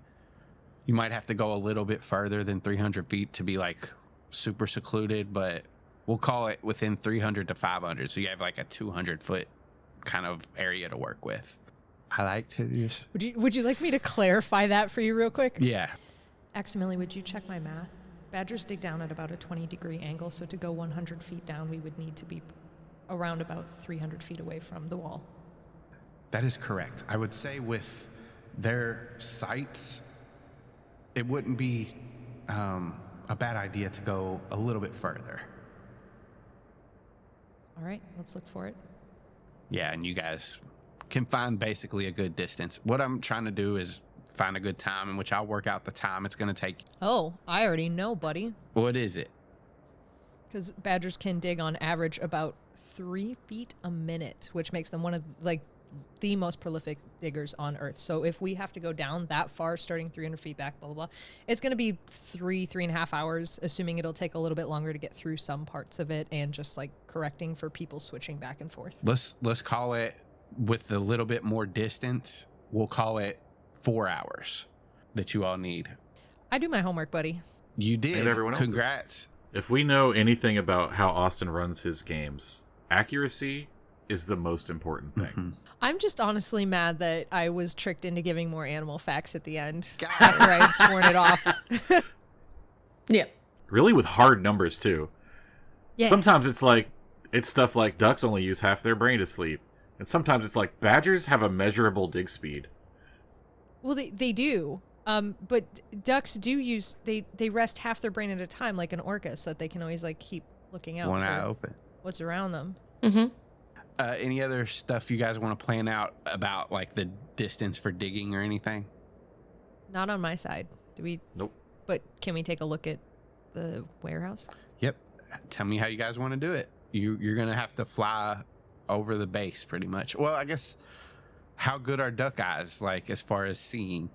You might have to go a little bit further than 300 feet to be like super secluded, but we'll call it within 300 to 500. So you have like a 200-foot kind of area to work with. I like to just...
Would you like me to clarify that for you real quick?
Yeah.
Aximili, would you check my math? Badgers dig down at about a 20-degree angle, so to go 100 feet down, we would need to be around about 300 feet away from the wall.
That is correct. I would say with their sights, it wouldn't be a bad idea to go a little bit further.
All right, let's look for it.
Yeah, and you guys can find basically a good distance. What I'm trying to do is find a good time in which I'll work out the time it's going to take.
Oh, I already know, buddy.
What is it?
Because badgers can dig on average about 3 feet a minute, which makes them one of the most prolific diggers on Earth. So if we have to go down that far, starting 300 feet back, blah, blah, blah, it's going to be 3.5 hours, assuming it'll take a little bit longer to get through some parts of it and just like correcting for people switching back and forth.
Let's call it, with a little bit more distance, we'll call it 4 hours that you all need.
I do my homework, buddy.
You did.
And everyone else's.
Congrats.
If we know anything about how Austin runs his games, accuracy is the most important thing.
Mm-hmm.
I'm just honestly mad that I was tricked into giving more animal facts at the end after I had sworn it off.
Yeah.
Really with hard numbers, too.
Yeah.
Sometimes it's stuff like ducks only use half their brain to sleep. And sometimes it's like badgers have a measurable dig speed.
Well, they do. But ducks do use, they rest half their brain at a time like an orca so that they can always like keep looking out
One
for
eye open.
what's around them.
Mm-hmm.
Any other stuff you guys want to plan out about like the distance for digging or anything?
Not on my side. Do we?
Nope.
But can we take a look at the warehouse?
Yep. Tell me how you guys want to do it. You're going to have to fly over the base pretty much. Well, I guess how good are duck eyes like as far as seeing?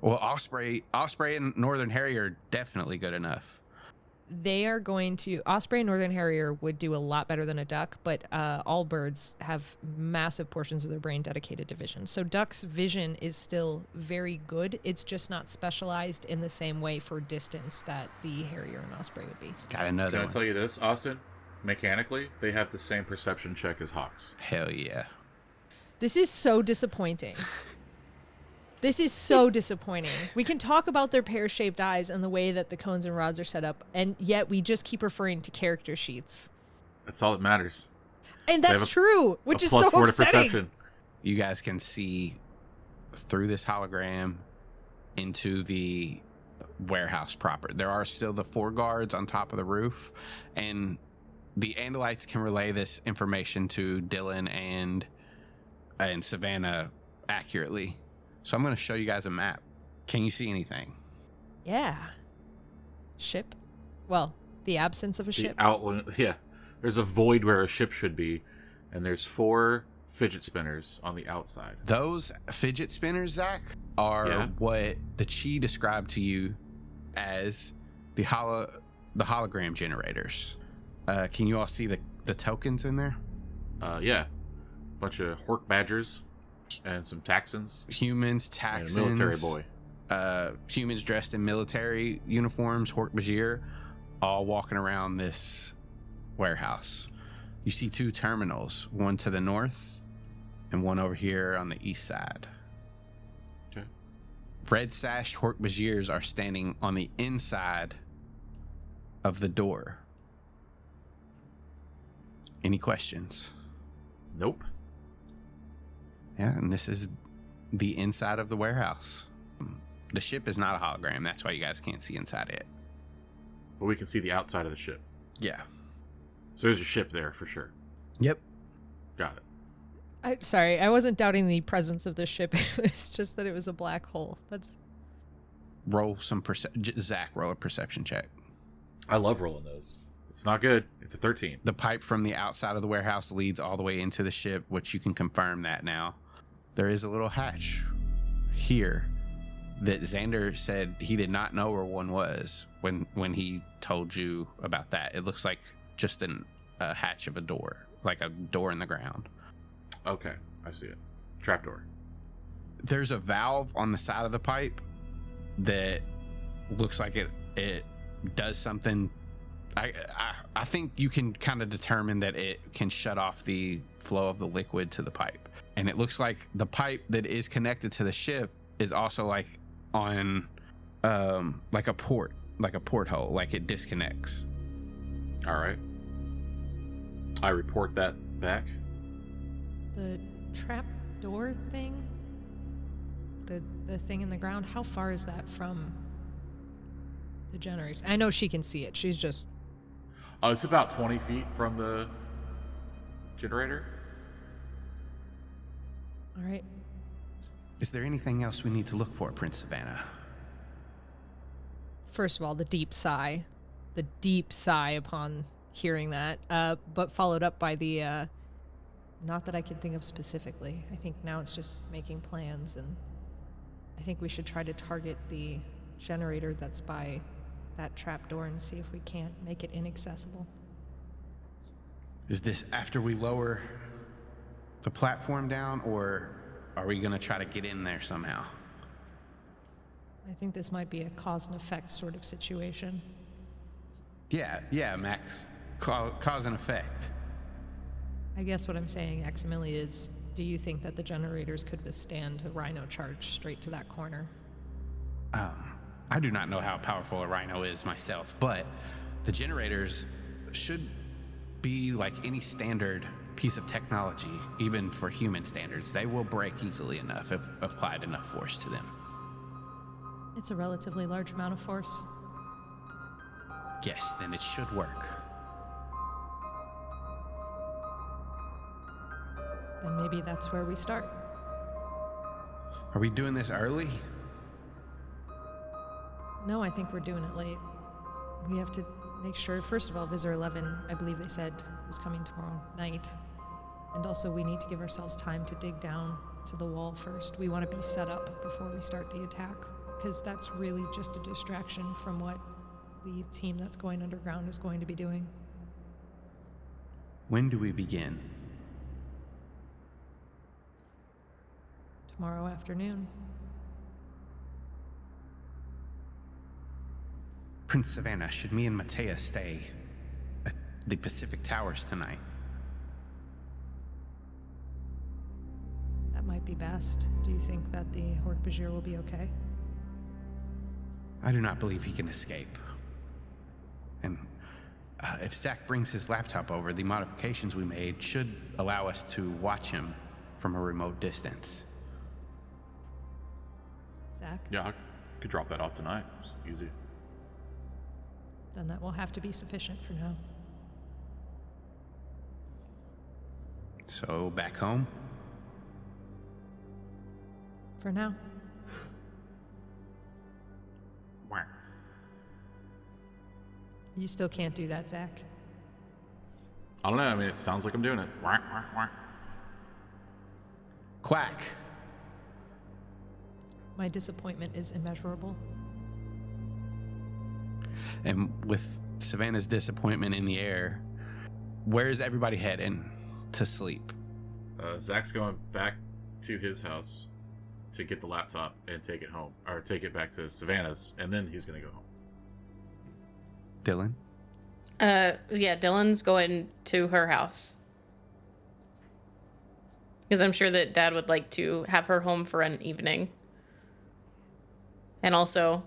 Well, Osprey and Northern Harrier are definitely good enough.
They are going to... Osprey and Northern Harrier would do a lot better than a duck, but all birds have massive portions of their brain dedicated to vision. So duck's vision is still very good. It's just not specialized in the same way for distance that the Harrier and Osprey would be.
Got another
Can I
one.
tell you this, Austin? Mechanically, they have the same perception check as hawks.
Hell yeah.
This is so disappointing. This is so disappointing. We can talk about their pear-shaped eyes and the way that the cones and rods are set up, and yet we just keep referring to character sheets.
That's all that matters.
And that's true, which is so
+4 to
upsetting.
perception.
You guys can see through this hologram into the warehouse proper. There are still the 4 guards on top of the roof, and the Andalites can relay this information to Dylan and Savannah accurately. So I'm going to show you guys a map. Can you see anything?
Yeah. Ship? Well, the absence of a ship.
Outline, yeah. There's a void where a ship should be, and there's 4 fidget spinners on the outside.
Those fidget spinners, Zach, are what the Chi described to you as the hologram generators. Can you all see the tokens in there?
Yeah. Bunch of Hork Badgers and some Taxons.
Humans,
And
Taxons.
a military boy.
Humans dressed in military uniforms, Hork Bajir, all walking around this warehouse. You see 2 terminals, one to the north and one over here on the east side.
Okay.
Red sashed Hork Bajirs are standing on the inside of the door. Any questions?
Nope.
Yeah, and this is the inside of the warehouse. The ship is not a hologram. That's why you guys can't see inside it.
But we can see the outside of the ship.
Yeah.
So there's a ship there for sure.
Yep.
Got it.
Sorry, I wasn't doubting the presence of the ship. It was just that it was a black hole. That's...
Roll some Zach, roll a perception check.
I love rolling those. It's not good. It's a 13.
The pipe from the outside of the warehouse leads all the way into the ship, which you can confirm that now. There is a little hatch here that Xander said he did not know where one was when he told you about that. It looks like just a hatch of a door, like a door in the ground.
Okay, I see it. Trapdoor.
There's a valve on the side of the pipe that looks like it does something. I think you can kind of determine that it can shut off the flow of the liquid to the pipe. And it looks like the pipe that is connected to the ship is also like on like a porthole, like it disconnects.
All right. I report that back.
The trap door thing? The thing in the ground? How far is that from the generators? I know she can see it. She's just...
It's about 20 feet from the generator.
All right.
Is there anything else we need to look for, Prince Savannah?
First of all, the deep sigh upon hearing that, but followed up by the, not that I can think of specifically. I think now it's just making plans, and I think we should try to target the generator that's by that trap door and see if we can't make it inaccessible.
Is this after we lower the platform down, or are we going to try to get in there somehow?
I think this might be a cause and effect sort of situation.
Yeah, Max. Cause and effect.
I guess what I'm saying, Aximili, is do you think that the generators could withstand a rhino charge straight to that corner?
I do not know how powerful a rhino is myself, but the generators should be like any standard piece of technology, even for human standards. They will break easily enough if applied enough force to them.
It's a relatively large amount of force.
Yes, then it should work.
Then maybe that's where we start.
Are we doing this early?
No, I think we're doing it late. We have to make sure, first of all, Visser 11, I believe they said, was coming tomorrow night. And also we need to give ourselves time to dig down to the wall first. We want to be set up before we start the attack, because that's really just a distraction from what the team that's going underground is going to be doing.
When do we begin?
Tomorrow afternoon.
Prince Savannah, should me and Matea stay at the Pacific Towers tonight?
That might be best. Do you think that the Hork-Bajir will be okay?
I do not believe he can escape. And if Zach brings his laptop over, the modifications we made should allow us to watch him from a remote distance.
Zach?
Yeah, I could drop that off tonight. It's easy.
Then that will have to be sufficient for now.
So, back home?
For now.
Wah.
You still can't do that, Zach.
I don't know. I mean, it sounds like I'm doing it. Wah, wah, wah.
Quack!
My disappointment is immeasurable.
And with Savannah's disappointment in the air, where is everybody heading to sleep?
Zach's going back to his house to get the laptop and take it home, or take it back to Savannah's, and then he's going to go home.
Dylan?
Yeah, Dylan's going to her house. Because I'm sure that Dad would like to have her home for an evening. And also,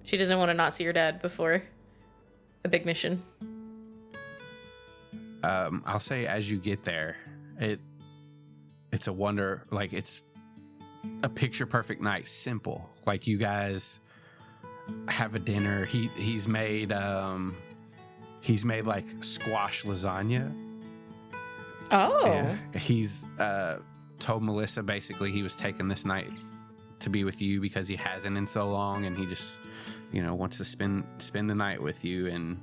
she doesn't want to not see her dad before a big mission.
I'll say as you get there, it's a wonder, like it's a picture perfect night, simple. Like you guys have a dinner. He's made like squash lasagna.
Oh.
Yeah. He's told Melissa basically he was taking this night to be with you because he hasn't in so long, and he just, wants to spend the night with you. And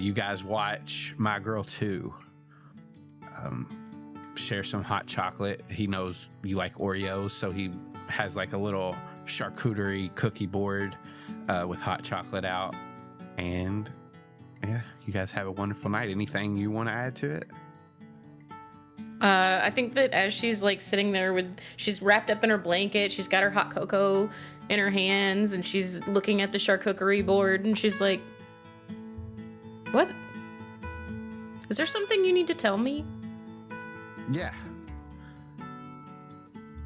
you guys watch My Girl 2. Share some hot chocolate. He knows you like Oreos, so he has like a little charcuterie cookie board with hot chocolate out. And yeah, you guys have a wonderful night. Anything you want to add to it?
I think that as she's like sitting there she's wrapped up in her blanket, she's got her hot cocoa in her hands, and she's looking at the charcuterie board, and she's like, "What? Is there something you need to tell me?"
Yeah.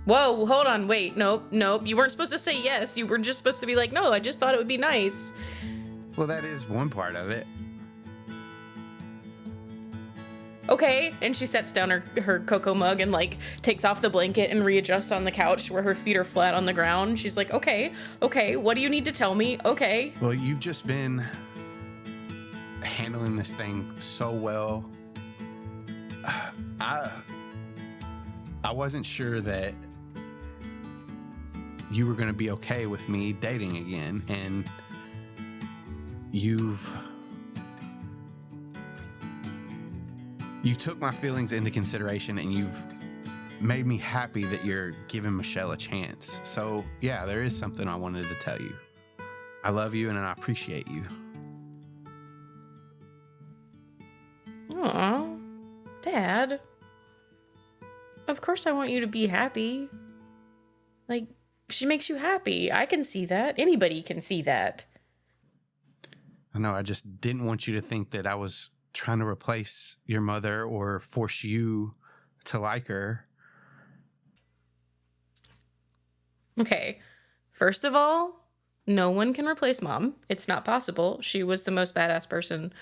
Whoa, hold on, wait, nope. You weren't supposed to say yes. You were just supposed to be like, no, I just thought it would be nice.
Well, that is one part of it.
Okay, and she sets down her cocoa mug and like takes off the blanket and readjusts on the couch where her feet are flat on the ground. She's like, okay, what do you need to tell me? Okay.
Well, you've just been handling this thing so well. I wasn't sure that you were going to be okay with me dating again, and you took my feelings into consideration, and you've made me happy that you're giving Michelle a chance. So yeah, there is something I wanted to tell you. I love you and I appreciate you.
Aw, Dad. Of course I want you to be happy. Like, she makes you happy. I can see that. Anybody can see that.
I know, I just didn't want you to think that I was trying to replace your mother or force you to like her.
Okay. First of all, no one can replace Mom. It's not possible. She was the most badass person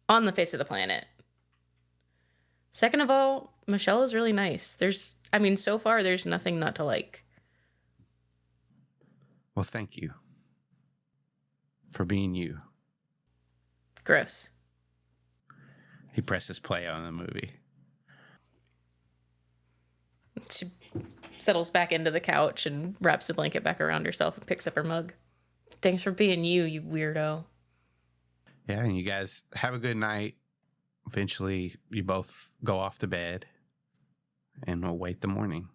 on the face of the planet. Second of all, Michelle is really nice. So far there's nothing not to like.
Well, thank you for being you.
Gross.
He presses play on the movie.
She settles back into the couch and wraps the blanket back around herself and picks up her mug. Thanks for being you weirdo.
Yeah, and you guys have a good night. Eventually, you both go off to bed and await the morning.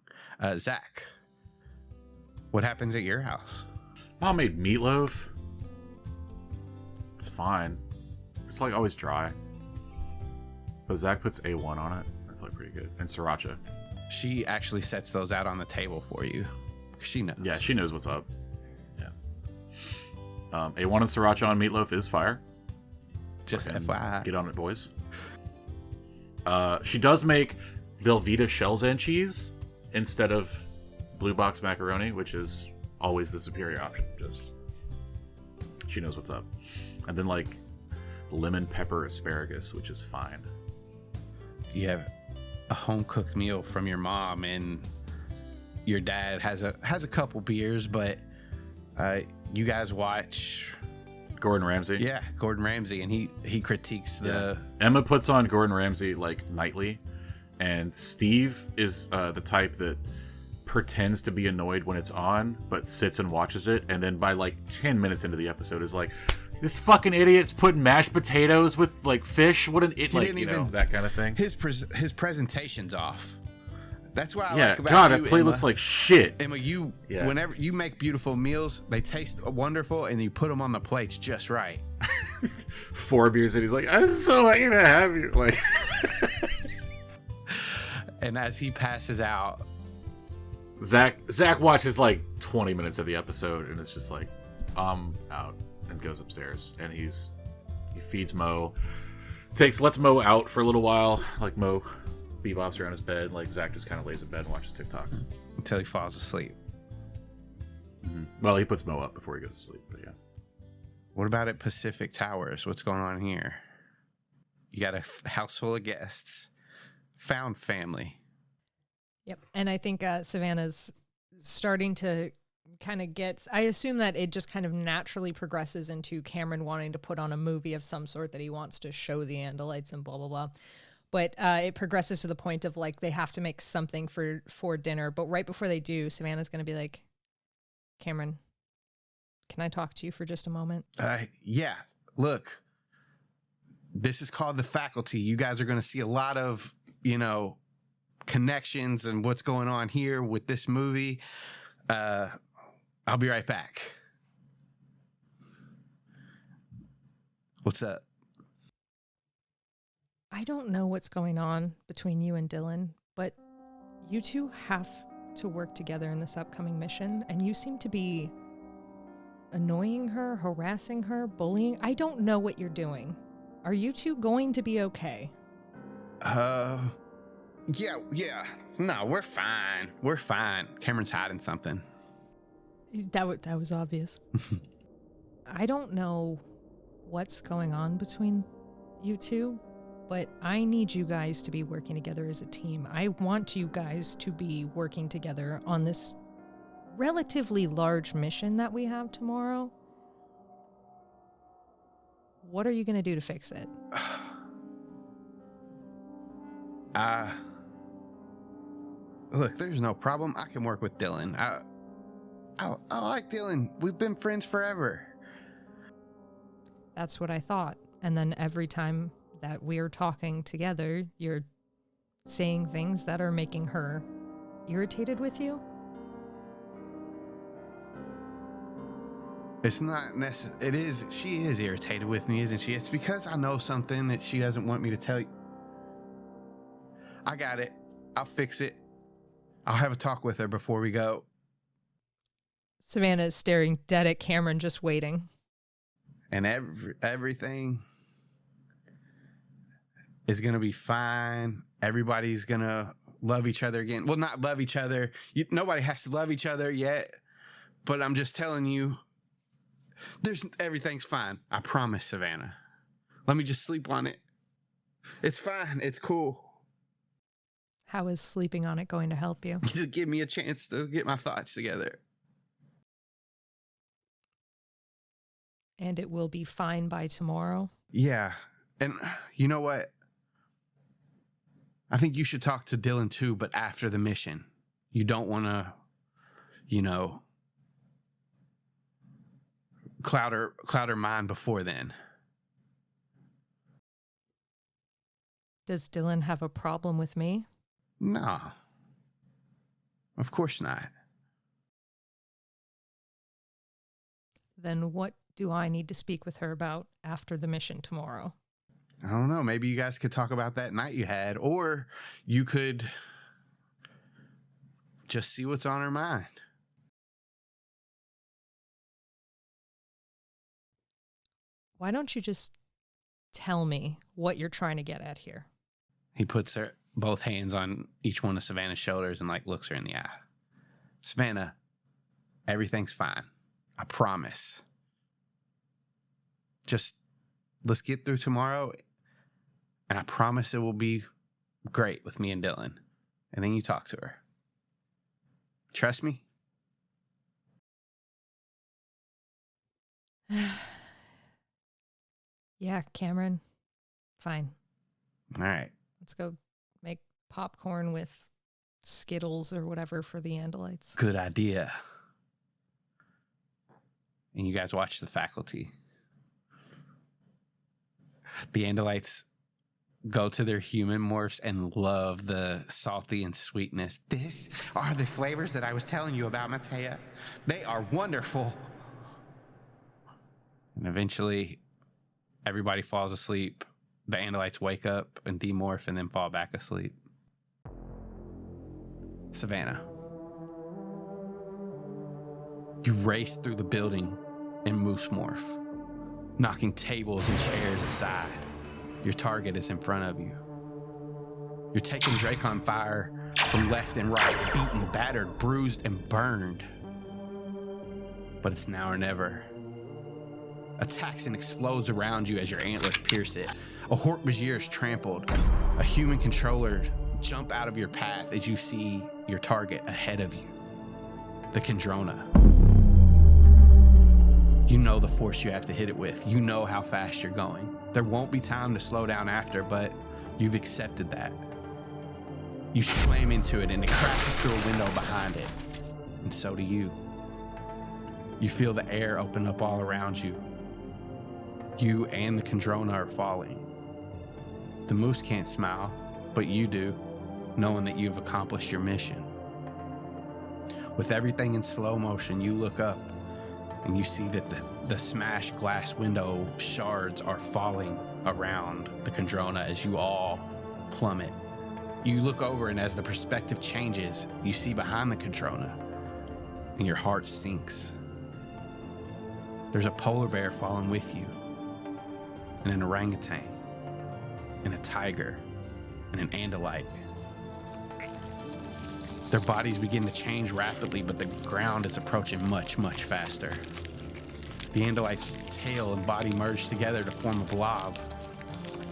Zach, what happens at your house?
Mom made meatloaf. It's fine. It's like always dry. But Zach puts A1 on it. That's like pretty good. And sriracha.
She actually sets those out on the table for you. She knows.
Yeah, she knows what's up. Yeah. A1 and sriracha on meatloaf is fire.
Just
Fucking
FYI.
Get on it, boys. She does make Velveeta shells and cheese instead of blue box macaroni, which is always the superior option. Just she knows what's up. And then like lemon pepper asparagus, which is fine.
You have a home cooked meal from your mom, and your dad has a couple beers, but you guys watch
Gordon Ramsay.
Yeah, Gordon Ramsay, and he critiques the.
Yeah. Emma puts on Gordon Ramsay like nightly, and Steve is the type that pretends to be annoyed when it's on, but sits and watches it, and then by like 10 minutes into the episode is like, "This fucking idiot's putting mashed potatoes with like fish. What an it like you know that kind of thing."
His presentation's off. That's what I
yeah,
like about
God,
you,
that plate
Emma.
looks like shit.
Emma, whenever you make beautiful meals, they taste wonderful, and you put them on the plates just right.
4 beers and he's like, "I'm so lucky to have you." Like,
and as he passes out,
Zach watches like 20 minutes of the episode, and it's just like, I'm out, and goes upstairs, and he feeds Mo, lets Mo out for a little while, like Mo bebops around his bed, like Zach just kind of lays in bed and watches TikToks
until he falls asleep.
Mm-hmm. Well, he puts Mo up before he goes to sleep, but yeah.
What about at Pacific Towers? What's going on here? You got a house full of guests, found family.
Yep. And I think Savannah's starting to kind of get, I assume that it just kind of naturally progresses into Kamren wanting to put on a movie of some sort that he wants to show the Andalites and blah, blah, blah. But it progresses to the point of like they have to make something for dinner. But right before they do, Savannah's going to be like, "Kamren, can I talk to you for just a moment?"
Yeah. Look, this is called the faculty. You guys are going to see a lot of, connections and what's going on here with this movie. I'll be right back. What's up?
I don't know what's going on between you and Dylan, but you two have to work together in this upcoming mission, and you seem to be annoying her, harassing her, bullying. I don't know what you're doing. Are you two going to be okay?
Yeah. No, we're fine. We're fine. Cameron's hiding something.
That was obvious. I don't know what's going on between you two, but I need you guys to be working together as a team. I want you guys to be working together on this relatively large mission that we have tomorrow. What are you going to do to fix it?
Look, there's no problem. I can work with Dylan. I like Dylan. We've been friends forever.
That's what I thought. And then every time that we're talking together, you're saying things that are making her irritated with you?
It's not necessary. It is. She is irritated with me, isn't she? It's because I know something that she doesn't want me to tell you. I got it. I'll fix it. I'll have a talk with her before we go.
Savannah is staring dead at Kamren, just waiting.
And everything is going to be fine. Everybody's going to love each other again. Well, not love each other. Nobody has to love each other yet. But I'm just telling you, everything's fine. I promise, Savannah. Let me just sleep on it. It's fine. It's cool.
How is sleeping on it going to help you?
Just give me a chance to get my thoughts together.
And it will be fine by tomorrow?
Yeah. And you know what? I think you should talk to Dylan too, but after the mission. You don't want to, cloud her mind before then.
Does Dylan have a problem with me?
No. Of course not.
Then what do I need to speak with her about after the mission tomorrow?
I don't know. Maybe you guys could talk about that night you had, or you could just see what's on her mind.
Why don't you just tell me what you're trying to get at here?
He puts both hands on each one of Savannah's shoulders and like looks her in the eye. Savannah, everything's fine. I promise. Just let's get through tomorrow, and I promise it will be great with me and Dylan. And then you talk to her. Trust me?
Yeah, Kamren. Fine.
All right.
Let's go make popcorn with Skittles or whatever for the Andalites.
Good idea. And you guys watch the faculty. The Andalites go to their human morphs and love the salty and sweetness. These are the flavors that I was telling you about, Matea. They are wonderful. And eventually, everybody falls asleep. The Andalites wake up and demorph and then fall back asleep. Savannah. You race through the building in moose morph, knocking tables and chairs aside. Your target is in front of you. You're taking Dracon fire from left and right, beaten, battered, bruised, and burned. But it's now or never. Attacks and explodes around you as your antlers pierce it. A Hork-Bajir is trampled. A human controller jump out of your path as you see your target ahead of you. The Kendrona. You know the force you have to hit it with. You know how fast you're going. There won't be time to slow down after, but you've accepted that. You slam into it and it crashes through a window behind it. And so do you. You feel the air open up all around you. You and the Kendrona are falling. The moose can't smile, but you do, knowing that you've accomplished your mission. With everything in slow motion, you look up and you see that the smashed glass window shards are falling around the Kendrona as you all plummet. You look over, and as the perspective changes, you see behind the Kendrona, and your heart sinks. There's a polar bear falling with you, and an orangutan, and a tiger, and an Andalite. Their bodies begin to change rapidly, but the ground is approaching much, much faster. The Andalite's tail and body merge together to form a blob.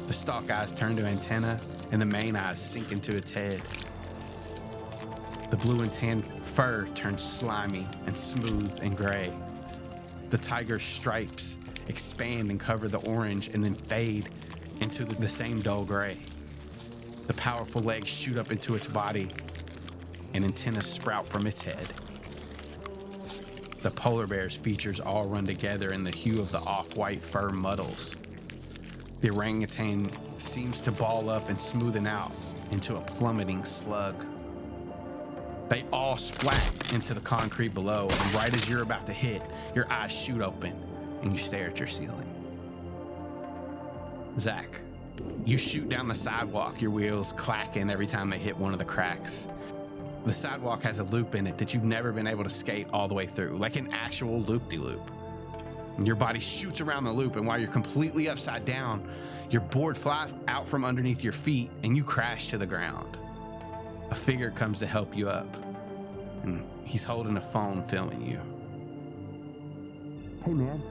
The stalk eyes turn to antenna, and the main eyes sink into its head. The blue and tan fur turns slimy and smooth and gray. The tiger's stripes expand and cover the orange and then fade into the same dull gray. The powerful legs shoot up into its body, and antennas sprout from its head. The polar bear's features all run together in the hue of the off-white fur muddles. The orangutan seems to ball up and smoothen out into a plummeting slug. They all splat into the concrete below, and right as you're about to hit, your eyes shoot open and you stare at your ceiling. Zach, you shoot down the sidewalk, your wheels clacking every time they hit one of the cracks. The sidewalk has a loop in it that you've never been able to skate all the way through, like an actual loop-de-loop. Your body shoots around the loop, and while you're completely upside down, your board flies out from underneath your feet, and you crash to the ground. A figure comes to help you up, and he's holding a phone filming you.
Hey man,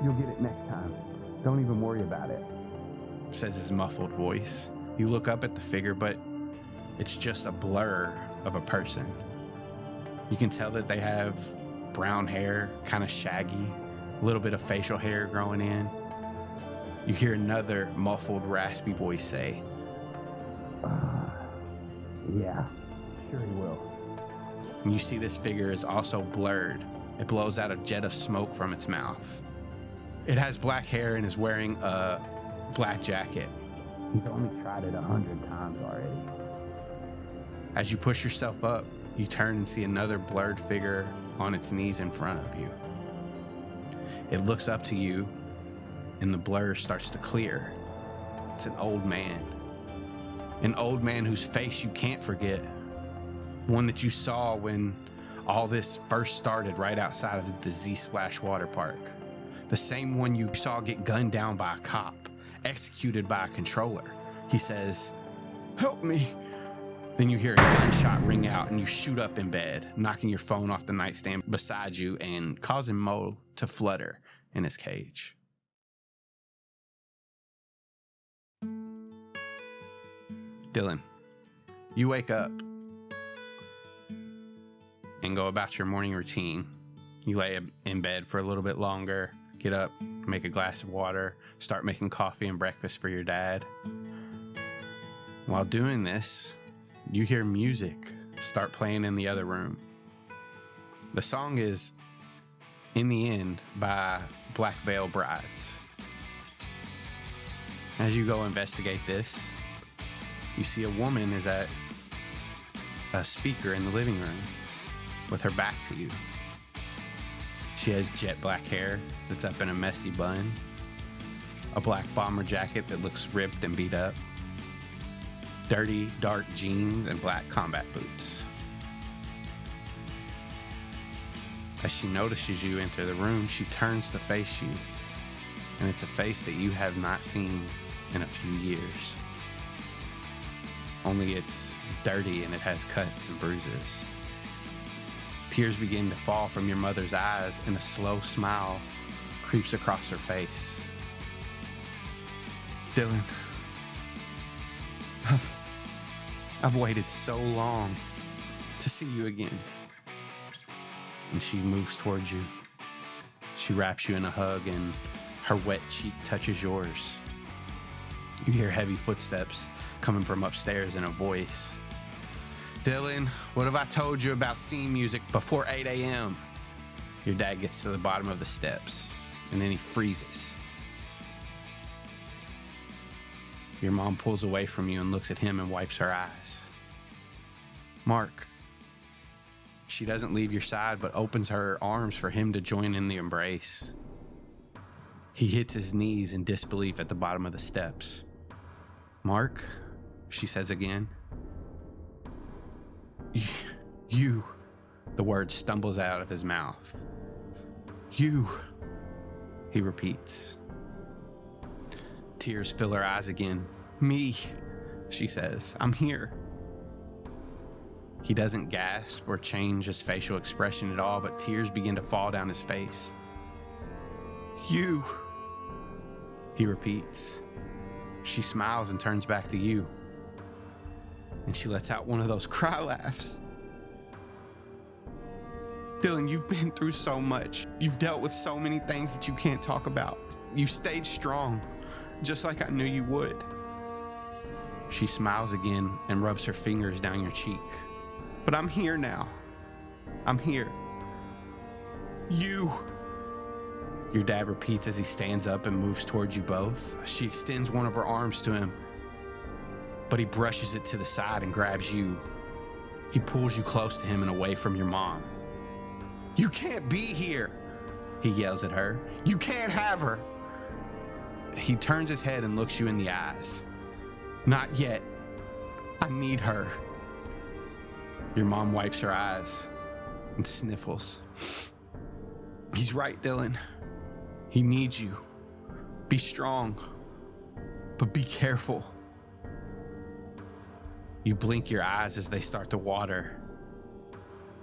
you'll get it next time. Don't even worry about it.
Says his muffled voice. You look up at the figure, but it's just a blur of a person. You can tell that they have brown hair, kind of shaggy, a little bit of facial hair growing in. You hear another muffled, raspy voice say,
Yeah, sure he will.
and you see this figure is also blurred. It blows out a jet of smoke from its mouth. It has black hair and is wearing a black jacket.
He's only tried it 100 times already.
As you push yourself up, you turn and see another blurred figure on its knees in front of you. It looks up to you, and the blur starts to clear. It's an old man. An old man whose face you can't forget. One that you saw when all this first started right outside of the Z-Splash water park. The same one you saw get gunned down by a cop, executed by a controller. He says, "Help me." Then you hear a gunshot ring out and you shoot up in bed, knocking your phone off the nightstand beside you and causing Mo to flutter in his cage. Dylan, you wake up and go about your morning routine. You lay in bed for a little bit longer, get up, make a glass of water, start making coffee and breakfast for your dad. While doing this, you hear music start playing in the other room. The song is "In the End" by Black Veil Brides. As you go investigate this, you see a woman is at a speaker in the living room with her back to you. She has jet black hair that's up in a messy bun, a black bomber jacket that looks ripped and beat up, dirty, dark jeans, and black combat boots. As she notices you enter the room, she turns to face you, and it's a face that you have not seen in a few years. Only it's dirty and it has cuts and bruises. Tears begin to fall from your mother's eyes, and a slow smile creeps across her face. Dylan, I've waited so long to see you again. And she moves towards you. She wraps you in a hug, and her wet cheek touches yours. You hear heavy footsteps coming from upstairs and a voice. Dylan, what have I told you about scene music before 8 a.m.? Your dad gets to the bottom of the steps, and then he freezes. Your mom pulls away from you and looks at him and wipes her eyes. Mark. She doesn't leave your side, but opens her arms for him to join in the embrace. He hits his knees in disbelief at the bottom of the steps. Mark, she says again. You, the word stumbles out of his mouth. You, he repeats. Tears fill her eyes again. Me, she says. I'm here. He doesn't gasp or change his facial expression at all, but tears begin to fall down his face. You, he repeats. She smiles and turns back to you. And she lets out one of those cry laughs. Dylan, you've been through so much. You've dealt with so many things that you can't talk about. You've stayed strong, just like I knew you would. She smiles again and rubs her fingers down your cheek. But I'm here now. I'm here. You. Your dad repeats as he stands up and moves towards you both. She extends one of her arms to him, but he brushes it to the side and grabs you. He pulls you close to him and away from your mom. You can't be here, he yells at her. You can't have her. He turns his head and looks you in the eyes. Not yet. I need her. Your mom wipes her eyes and sniffles. He's right, Dylan. He needs you. Be strong, but be careful. You blink your eyes as they start to water.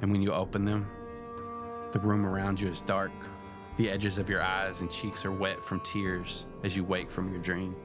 And when you open them, the room around you is dark. The edges of your eyes and cheeks are wet from tears as you wake from your dream.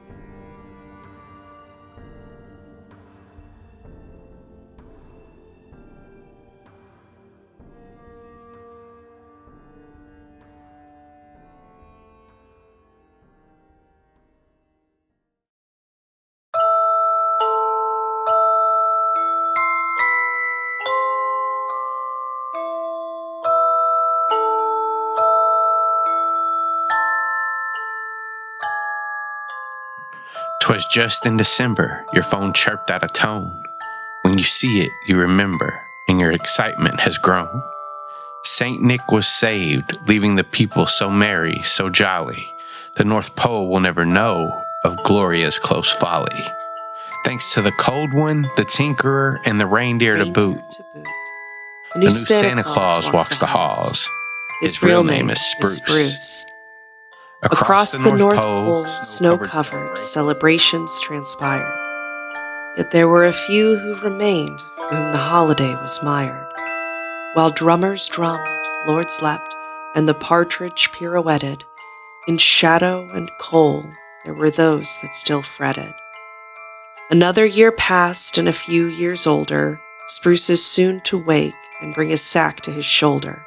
"'Twas just in December, your phone chirped out a tone. When you see it, you remember, and your excitement has grown. Saint Nick was saved, leaving the people so merry, so jolly. The North Pole will never know of Gloria's close folly. Thanks to the Cold One, the Tinkerer, and the Reindeer to boot.
A
The new Santa Claus walks the halls.
His real name is Spruce. Across the North Pole, snow-covered, celebrations transpired. Yet there were a few who remained, for whom the holiday was mired. While drummers drummed, lords leapt, and the partridge pirouetted, in shadow and cold there were those that still fretted. Another year passed, and a few years older, Spruce is soon to wake and bring his sack to his shoulder.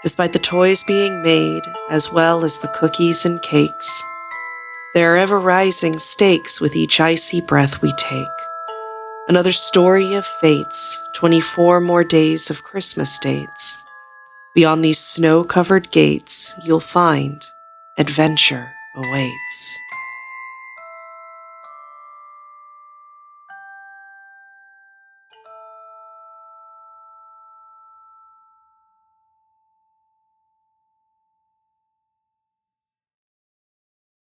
Despite the toys being made, as well as the cookies and cakes, there are ever-rising stakes with each icy breath we take. Another story of fates, 24 more days of Christmas dates. Beyond these snow-covered gates, you'll find adventure awaits.